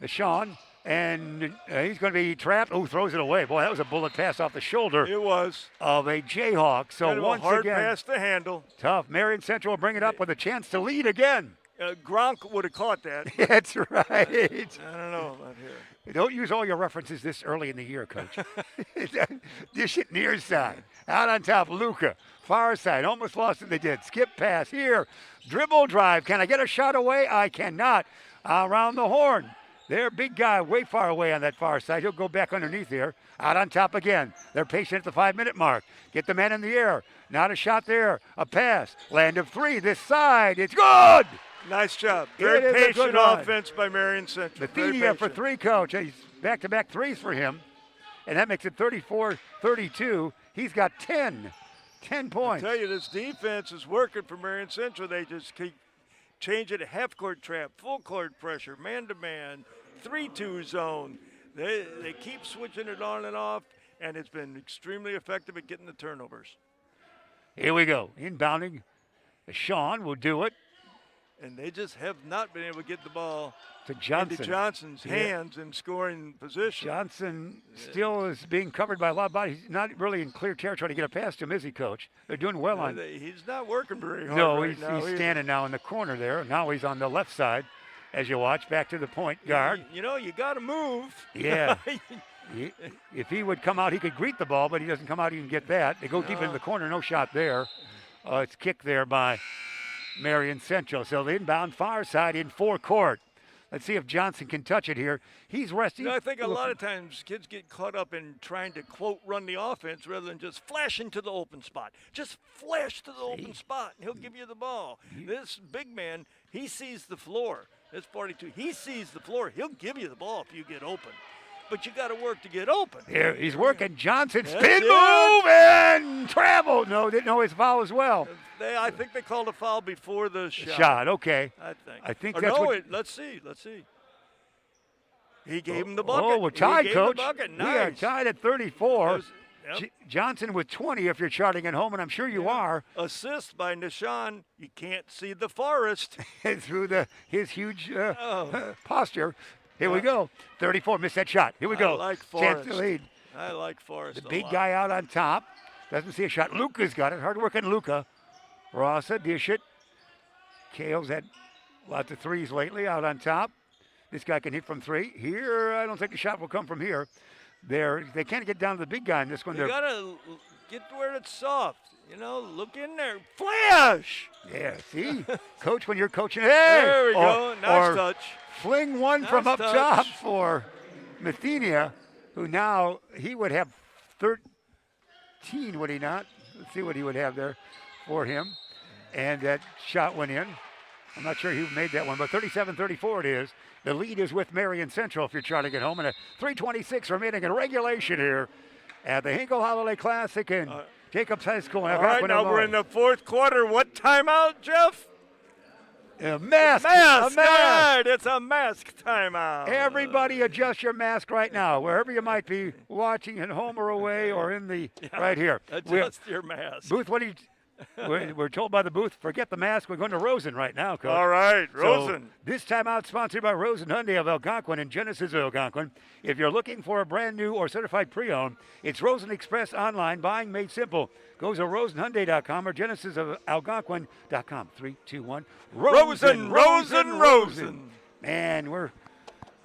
Sean, and he's going to be trapped. Oh, throws it away. Boy, that was a bullet pass off the shoulder It was. of a Jayhawk. So Kind of once a hard again, pass to handle. tough. Marian Central will bring it up with a chance to lead again. Gronk would have caught that. That's right. I don't know about here. Don't use all your references this early in the year, Coach. Dish it near side. Out on top, Luca. Far side. Almost lost it. They did. Skip pass here. Dribble drive. Can I get a shot away? I cannot. Around the horn. Their big guy way far away on that far side. He'll go back underneath here. Out on top again. They're patient at the 5-minute mark. Get the man in the air. Not a shot there. A pass. Land of 3. This side. It's good. Nice job. It Very is a patient good run. offense by Marian Central. Very Methenia for patient. 3, Coach. He's back-to-back threes for him. And that makes it 34-32. He's got 10 points. I tell you, this defense is working for Marian Central. They just keep changing it. Half-court trap, full-court pressure, man-to-man, 3-2 zone. They keep switching it on and off. and it's been extremely effective at getting the turnovers. Here we go. Inbounding. Sean will do it. And they just have not been able to get the ball To Johnson. into Johnson's hands in scoring position. Johnson still is being covered by a lot of bodies. He's not really in clear territory to get it past him, is he, Coach? They're doing well on. He's not working very hard. No, right he's now either. standing now in the corner there. Now he's on the left side, as you watch, back to the point guard. You know, you got to move. Yeah. If he would come out, he could greet the ball, but he doesn't come out, he can get that. They go deep into the corner, no shot there. It's kicked there by Marian Central. So the inbound far side in forecourt. Let's see if Johnson can touch it here. He's resting. You know, I think a lot of times kids get caught up in trying to, quote, run the offense rather than just flashing to the open spot. Just flash to the open spot, and he'll give you the ball. This big man, he sees the floor. That's 42. He sees the floor. He'll give you the ball if you get open. But you got to work to get open. Here, he's working. Johnson, That's spin it. move and travel. No, didn't know his foul as well. I think they called a foul before the shot. Shot, okay. I think Or that's no, what- let's see. He gave him the bucket. Oh, we're tied, he gave Coach. The bucket. We are Nice. tied at 34. Yep. Johnson with 20 if you're charting at home, and I'm sure you are, Assist by Nishan. You can't see the forest. through his huge posture. Here we go. 34, missed that shot. Here we go. I like Chance Forrest. to lead. I like Forrest. The a big lot. guy out on top. Doesn't see a shot. Luca's got it. Hard working Luca. Rossa dish it. Kale's had lots of threes lately out on top. This guy can hit from three. Here, I don't think a shot will come from here. They can't get down to the big guy in this one. You got to get to where it's soft. You know, look in there. Flash! Yeah, see? Coach, when you're coaching, hey! There we go. Nice or touch. Fling one Nice from up touch. top for Mathenia, who now, he would have 13, would he not? Let's see what he would have there for him. And that shot went in. I'm not sure who made that one, but 37-34 it is. The lead is with Marian Central if you're charting at home. And a 3:26 remaining in regulation here at the Hinkle Holiday Classic in Jacobs High School. All right, now we're in the fourth quarter. What timeout, Jeff? A mask. Mask. A mask. Right, it's a mask timeout. Everybody adjust your mask right now, wherever you might be watching at home or away or in the right here. Adjust your mask. Booth, what do you? We're told by the booth, forget the mask. We're going to Rosen right now, Coach. All right, Rosen. So this timeout sponsored by Rosen Hyundai of Algonquin and Genesis of Algonquin. If you're looking for a brand new or certified pre-owned, it's Rosen Express online, buying made simple. Go to rosenhyundai.com or Genesis of Algonquin.com. 3, 2, 1. Rosen. Man, we're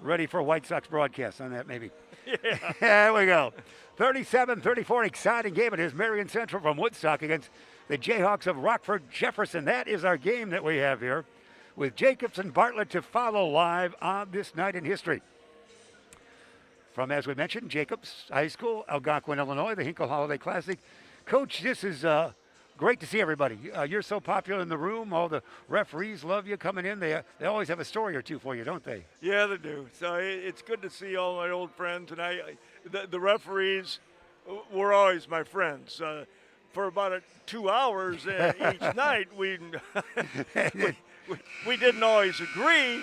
ready for a White Sox broadcast on that, maybe. Yeah. There we go. 37-34, exciting game. It is Marian Central from Woodstock against the Jayhawks of Rockford, Jefferson. That is our game that we have here with Jacobs and Bartlett to follow live on this night in history. From, as we mentioned, Jacobs High School, Algonquin, Illinois, the Hinkle Holiday Classic. Coach, this is great to see everybody. You're so popular in the room. All the referees love you coming in. They always have a story or two for you, don't they? Yeah, they do. So it's good to see all my old friends. And the referees were always my friends. For about 2 hours each night, we didn't always agree.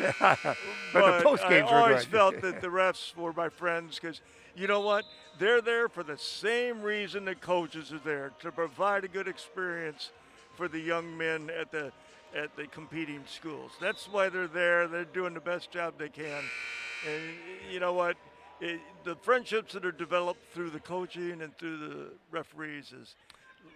but the post games I were always good. felt that the refs were my friends because, you know what? They're there for the same reason the coaches are there, to provide a good experience for the young men at the competing schools. That's why they're there. They're doing the best job they can. And you know what? The friendships that are developed through the coaching and through the referees is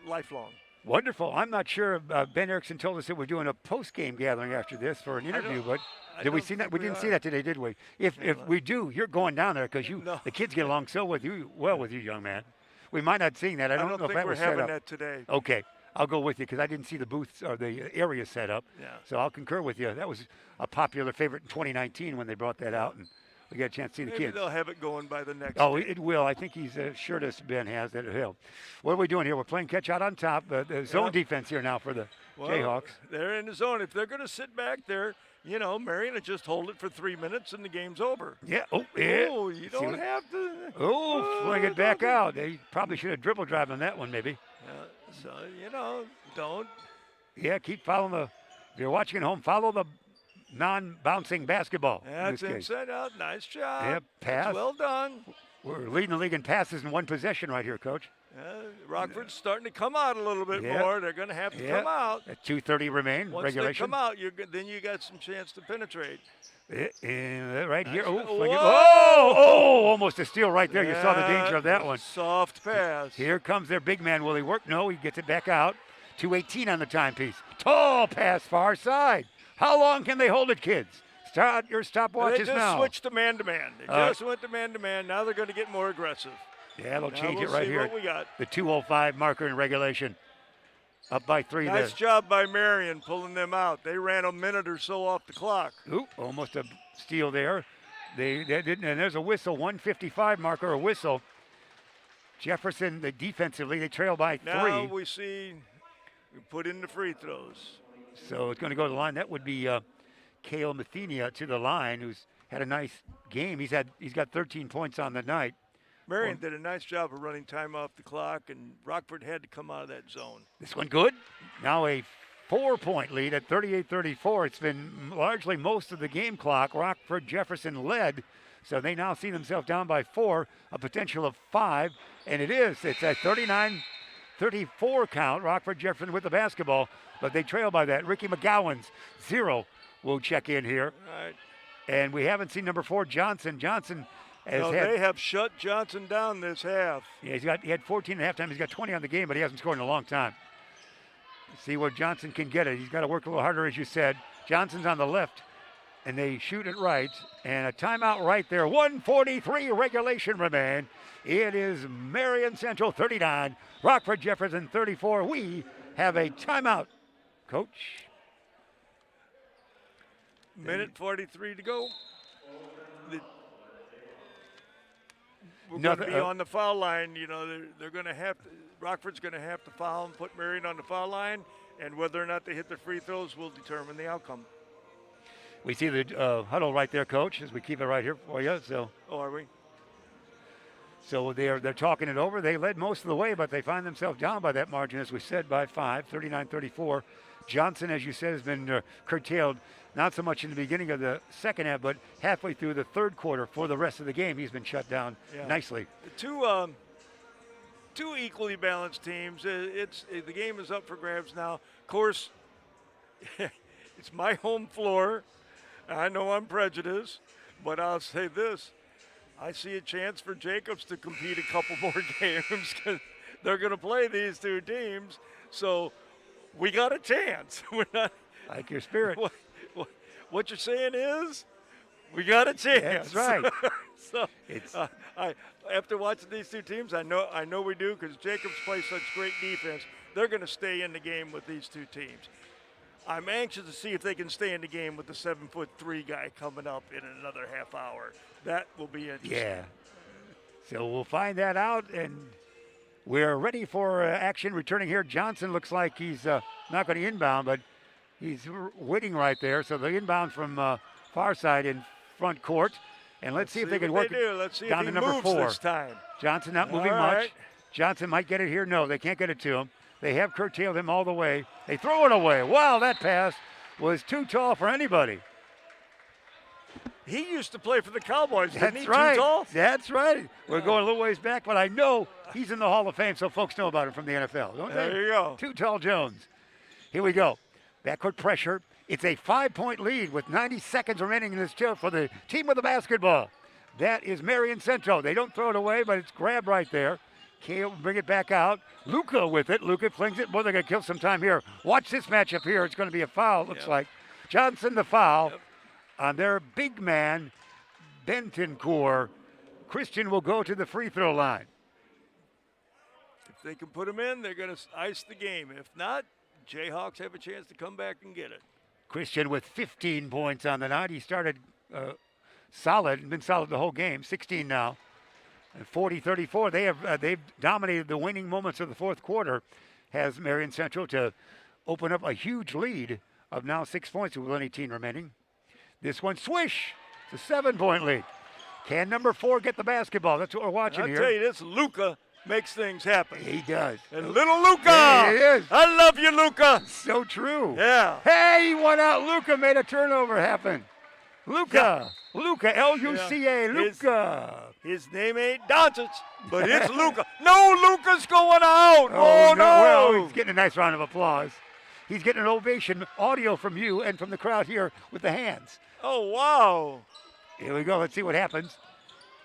lifelong. Wonderful. I'm not sure. Ben Erickson told us that we're doing a post-game gathering after this for an interview, but did we see that? We didn't see that today, did we? If we do, you're going down there because the kids get along so with you, young man. We might not see that. I don't know think if that we're was set having up. that today. Okay, I'll go with you because I didn't see the booths or the area set up. Yeah. So I'll concur with you. That was a popular favorite in 2019 when they brought that out, and we got a chance to see the Maybe kids. they'll have it going by the next. Oh, day. it will. I think he's assured us, Ben has, that it will. What are we doing here? We're playing catch out on top. The zone defense here now for the Jayhawks. They're in the zone. If they're going to sit back there, you know, Marian will just hold it for 3 minutes and the game's over. Yeah. Oh, yeah. Oh, you don't have to. Fling it back out. They probably should have dribble drive on that one, maybe. So, you know, don't. Yeah, keep following the. If you're watching at home, follow the non-bouncing basketball. That's inside out. Nice job. Yeah, pass. That's well done. We're leading the league in passes in one possession right here, Coach. Rockford's starting to come out a little bit more. They're going to have to come out. At 2:30 remain, Once regulation. they come out, then you got some chance to penetrate. Right here. Whoa! Almost a steal right there. You saw the danger of that one. Soft pass. Here comes their big man. Will he work? No, he gets it back out. 2:18 on the timepiece. Tall pass far side. How long can they hold it, kids? Start your stopwatches now. They just switched to man-to-man. They just went to man-to-man. Now they're going to get more aggressive. Yeah, they'll change it we'll right see here. What we got. The 2:05 marker in regulation. Up by 3 there. Nice job by Marian pulling them out. They ran a minute or so off the clock. Ooh, almost a steal there. They didn't, and there's a whistle, 1:55 marker, a whistle. Jefferson, defensively, they trail by 3. Now we see we put in the free throws. So it's going to go to the line. That would be Cale Mathenia to the line, who's had a nice game. He's got 13 points on the night. Marian did a nice job of running time off the clock, and Rockford had to come out of that zone. This one good. Now a 4-point lead at 38-34. It's been largely most of the game clock. Rockford Jefferson led, so they now see themselves down by 4, a potential of 5, and it is. It's a 39-34 count. Rockford Jefferson with the basketball, but they trail by that. Ricky McGowan's 0 will check in here. All right. And we haven't seen number 4, Johnson. Johnson they have shut Johnson down this half. Yeah, he had 14 at halftime. He's got 20 on the game, but he hasn't scored in a long time. See where Johnson can get it. He's got to work a little harder, as you said. Johnson's on the left, and they shoot it right. And a timeout right there. 1:43 regulation remain. It is Marian Central 39, Rockford Jefferson 34. We have a timeout, Coach. Minute 43 to go. We're going to be on the foul line. You know, they're going to have to, Rockford's going to have to foul and put Marian on the foul line, and whether or not they hit their free throws will determine the outcome. We see the huddle right there, Coach, as we keep it right here for you. So. Oh, are we? So they're talking it over. They led most of the way, but they find themselves down by that margin, as we said, by 5, 39-34. Johnson, as you said, has been curtailed, not so much in the beginning of the second half, but halfway through the third quarter for the rest of the game. He's been shut down nicely. Two equally balanced teams. The game is up for grabs now. Of course, it's my home floor. I know I'm prejudiced, but I'll say this. I see a chance for Jacobs to compete a couple more games because they're going to play these two teams. So we got a chance. We're not like your spirit. What you're saying is we got a chance. That's right. So after watching these two teams, I know we do because Jacobs plays such great defense. They're going to stay in the game with these two teams. I'm anxious to see if they can stay in the game with the 7'3" guy coming up in another half hour. That will be interesting. Yeah. So we'll find that out, and we're ready for action. Returning here, Johnson looks like he's not going to inbound, but he's waiting right there. So the inbound from far side in front court, and let's see if they can work it Let's see down if to he number moves 4. This time. Johnson not moving much. Johnson might get it here. No, they can't get it to him. They have curtailed him all the way. They throw it away. Wow, that pass was too tall for anybody. He used to play for the Cowboys, didn't he? Right. Too tall? That's right. We're going a little ways back, but I know he's in the Hall of Fame, so folks know about him from the NFL, don't they? There you go. Too Tall Jones. Here we go. Backcourt pressure. It's a 5-point lead with 90 seconds remaining in this tilt for the team with the basketball. That is Marian Central. They don't throw it away, but it's grabbed right there. Cale will bring it back out. Luca with it. Luca flings it. Boy, they're going to kill some time here. Watch this matchup here. It's going to be a foul, looks like. Johnson the foul on their big man, Bentoncourt. Christian will go to the free throw line. If they can put him in, they're going to ice the game. If not, Jayhawks have a chance to come back and get it. Christian with 15 points on the night. He started solid and been solid the whole game. 16 now. 40-34. They've dominated the winning moments of the fourth quarter. Has Marian Central to open up a huge lead of now 6 points with only 18 remaining. This one, swish! It's a 7-point lead. Can number 4 get the basketball? That's what we're watching here. I'll tell you this, Luca makes things happen. He does. And little Luca! Yeah, he is. I love you, Luca! So true. Yeah. Hey, he went out. Luca made a turnover happen. Luca. Luca, L-U-C-A, Luca. His name ain't Doncic, but it's Luca. No, Luca's going out. Oh, no. Well, he's getting a nice round of applause. He's getting an ovation, audio from you and from the crowd here with the hands. Oh, wow. Here we go. Let's see what happens.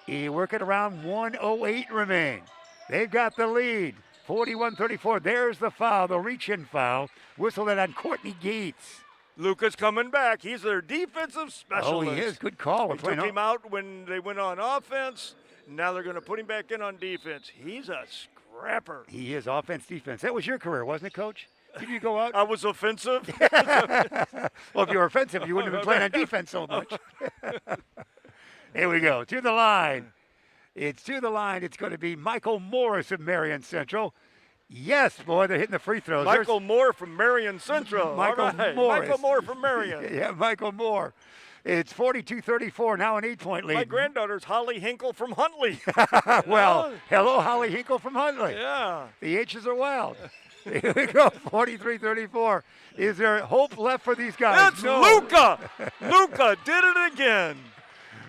He working around 1:08 remain. They've got the lead. 41-34. There's the foul, the reach-in foul. Whistle that on Courtney Gates. Luca's coming back. He's their defensive specialist. Oh, he is. Good call. They took him out when they went on offense. Now they're going to put him back in on defense. He's a scrapper. He is offense, defense. That was your career, wasn't it, Coach? Did you go out? I was offensive. Well, if you were offensive, you wouldn't have been playing on defense so much. Here we go. To the line. It's to the line. It's going to be Michael Morris of Marian Central. Yes, boy, they're hitting the free throws. Michael Moore from Marian Central. Michael All right. Morris. Michael Moore from Marian. Yeah, Michael Moore. It's 42-34, now an 8-point lead. My granddaughter's Holly Hinkle from Huntley. Well, hello, Holly Hinkle from Huntley. Yeah. The H's are wild. Here we go, 43-34. Is there hope left for these guys? It's No. Luca. Luca did it again.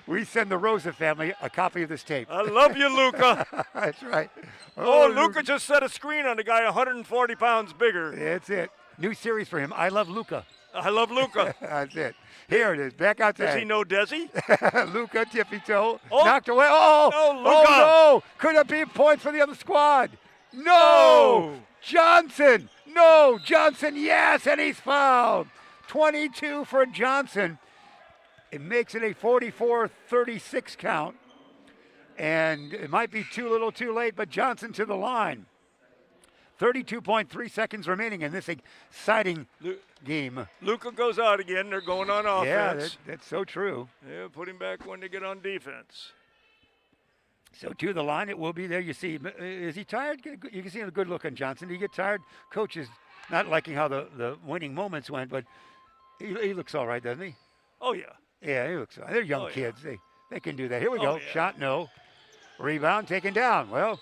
We send the Rosa family a copy of this tape. I love you, Luca. That's right. Oh, Luca just set a screen on a guy 140 pounds bigger. That's it. New series for him. I love Luca. I love Luca. That's it. Here it is. Back outside. Does he know Desi? Luca, tippy toe. Oh. Knocked away. Oh, No, Luca. Oh, no. Could it be points for the other squad? No. Johnson. No. Johnson, yes, and he's fouled. 22 for Johnson. It makes it a 44-36 count. And it might be too little too late, but Johnson to the line. 32.3 seconds remaining in this exciting game. Luca goes out again. They're going on offense. Yeah, that's so true. Yeah, put him back when they get on defense. So to the line, it will be there. You see, is he tired? You can see a good look on Johnson. Did he get tired? Coach is not liking how the winning moments went, but he looks all right, doesn't he? Oh, yeah. Yeah, he looks all right. They're young kids. They can do that. Here we go. Yeah. Shot, no. Rebound taken down. Well,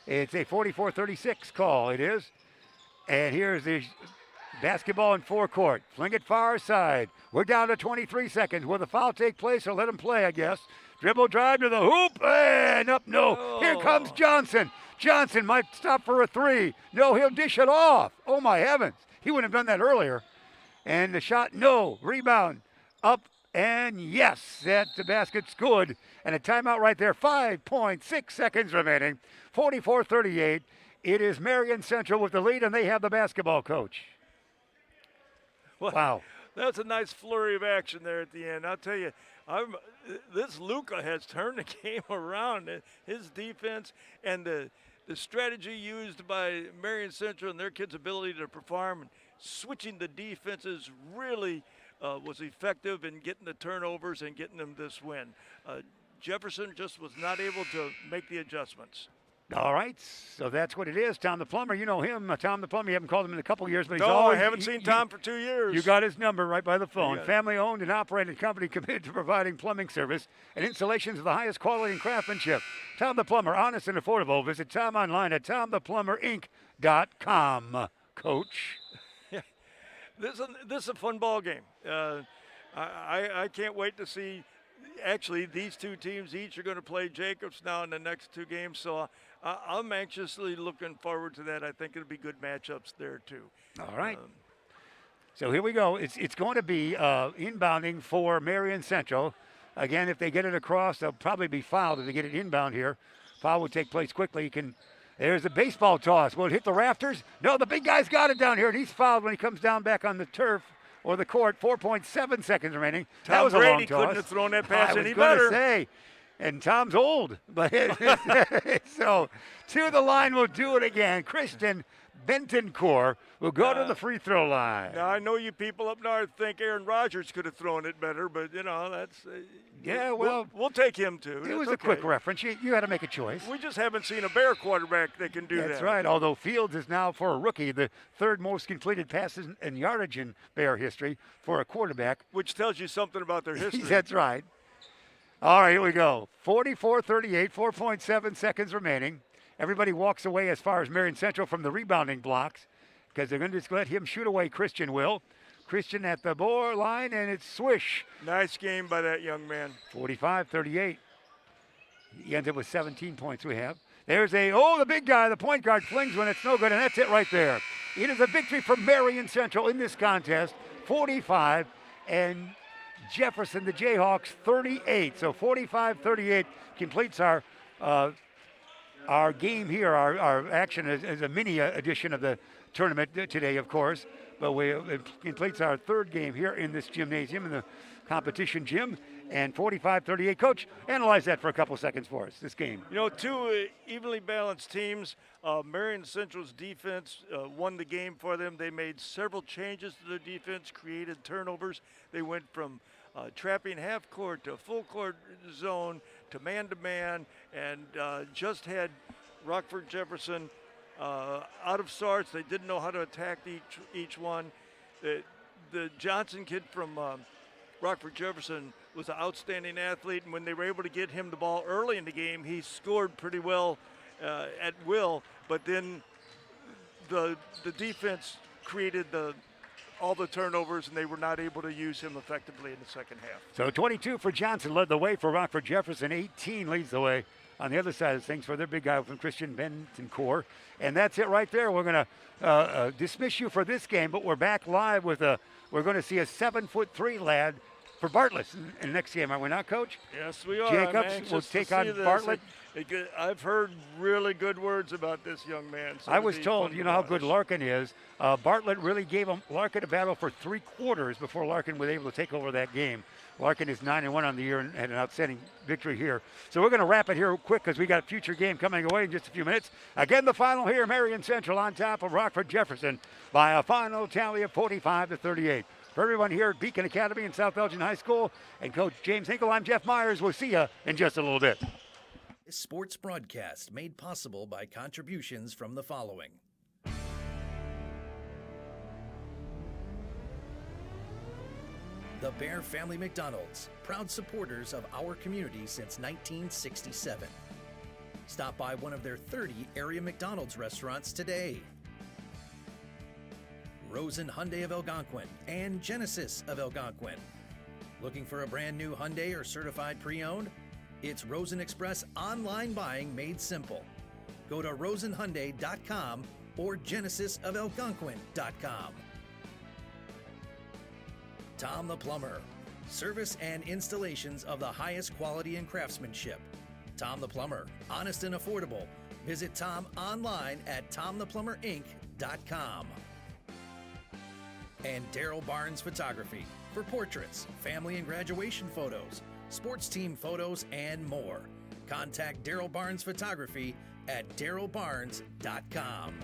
it's a 44-36 call. It is. And here's the basketball in forecourt. Fling it far side. We're down to 23 seconds. Will the foul take place or let him play, I guess? Dribble drive to the hoop and up. No. Oh. Here comes Johnson. Johnson might stop for a three. No, he'll dish it off. Oh, my heavens. He wouldn't have done that earlier. And the shot, no. Rebound. Up. And yes, that the basket's good. And a timeout right there. 5.6 seconds remaining. 44-38. It is Marian Central with the lead, and they have the basketball coach. Well, Wow. That's a nice flurry of action there at the end. I'll tell you, this Luca has turned the game around. His defense and the strategy used by Marian Central and their kids' ability to perform and switching the defenses really was effective in getting the turnovers and getting them this win. Jefferson just was not able to make the adjustments. All right, so that's what it is. Tom the Plumber, you know him. Tom the Plumber, you haven't called him in a couple years, but he's always. I haven't seen Tom for 2 years. You got his number right by the phone. Yeah. Family-owned and operated company committed to providing plumbing service and installations of the highest quality and craftsmanship. Tom the Plumber, honest and affordable. Visit Tom online at tomtheplumber.inc.com. Coach. This is a fun ball game. I can't wait to see. Actually, these two teams each are going to play Jacobs now in the next two games, so I'm anxiously looking forward to that. I think it'll be good matchups there too. All right. So here we go. It's going to be inbounding for Marian Central. Again, if they get it across, they'll probably be fouled if they get it inbound here. Foul will take place quickly. There's a baseball toss. Will it hit the rafters? No, the big guy's got it down here, and he's fouled when he comes down back on the turf or the court. 4.7 seconds remaining. Tom that was Brady a long toss. couldn't have thrown that pass any I was better. going to say, and Tom's old. But so to the line, we'll do it again. Christian Bentoncourt will go to the free throw line. Now, I know you people up north think Aaron Rodgers could have thrown it better, but, that's Yeah, well, we'll take him too. it was That's a quick okay. reference. You had to make a choice. We just haven't seen a Bear quarterback that can do that. That's right. Although Fields is now, for a rookie, the third most completed passes and yardage in Bear history for a quarterback. Which tells you something about their history. That's right. All right, here we go. 44-38, 4.7 seconds remaining. Everybody walks away as far as Marian Central from the rebounding blocks because they're going to just let him shoot away. Christian will. Christian at the board line, and it's swish. Nice game by that young man. 45-38. He ends up with 17 points we have. There's the big guy, the point guard, flings one. It's no good, and that's it right there. It is a victory for Marian Central in this contest, 45, and Jefferson, the Jayhawks, 38. So 45-38 completes our game here. Our action is a mini edition of the tournament today, of course. But it completes our third game here in this gymnasium, in the competition gym. And 45-38. Coach, analyze that for a couple seconds for us, this game. You know, two evenly balanced teams. Marian Central's defense won the game for them. They made several changes to their defense, created turnovers. They went from trapping half court to full court zone to man-to-man, and just had Rockford Jefferson out of sorts. They didn't know how to attack each one. The Johnson kid from Rockford Jefferson was an outstanding athlete, and when they were able to get him the ball early in the game, he scored pretty well at will. But then the defense created all the turnovers, and they were not able to use him effectively in the second half. So 22 for Johnson led the way for Rockford Jefferson. 18 leads the way on the other side of things for their big guy from Christian Benton-Core. And that's it right there. We're going to dismiss you for this game, but we're back live with we're going to see a 7'3" lad for Bartlett in the next game, are we not, Coach? Yes, we are. Jacobs will take on Bartlett. I've heard really good words about this young man. So I was told, you know how good Larkin is. Bartlett really gave Larkin a battle for 3 quarters before Larkin was able to take over that game. Larkin is 9-1 on the year and had an outstanding victory here. So we're going to wrap it here quick because we got a future game coming away in just a few minutes. Again, the final here, Marian Central on top of Rockford Jefferson by a final tally of 45-38. For everyone here at Beacon Academy in South Elgin High School and Coach James Hinkle, I'm Jeff Myers. We'll see you in just a little bit. This sports broadcast made possible by contributions from the following. The Bear Family McDonald's, proud supporters of our community since 1967. Stop by one of their 30 area McDonald's restaurants today. Rosen Hyundai of Algonquin and Genesis of Algonquin. Looking for a brand new Hyundai or certified pre-owned? It's Rosen Express online buying made simple. Go to rosenhyundai.com or genesisofelgonquin.com. Tom the Plumber, service and installations of the highest quality and craftsmanship. Tom the Plumber, honest and affordable. Visit Tom online at tomtheplumberinc.com. And Daryl Barnes Photography for portraits, family and graduation photos, sports team photos, and more. Contact Daryl Barnes Photography at darylbarnes.com.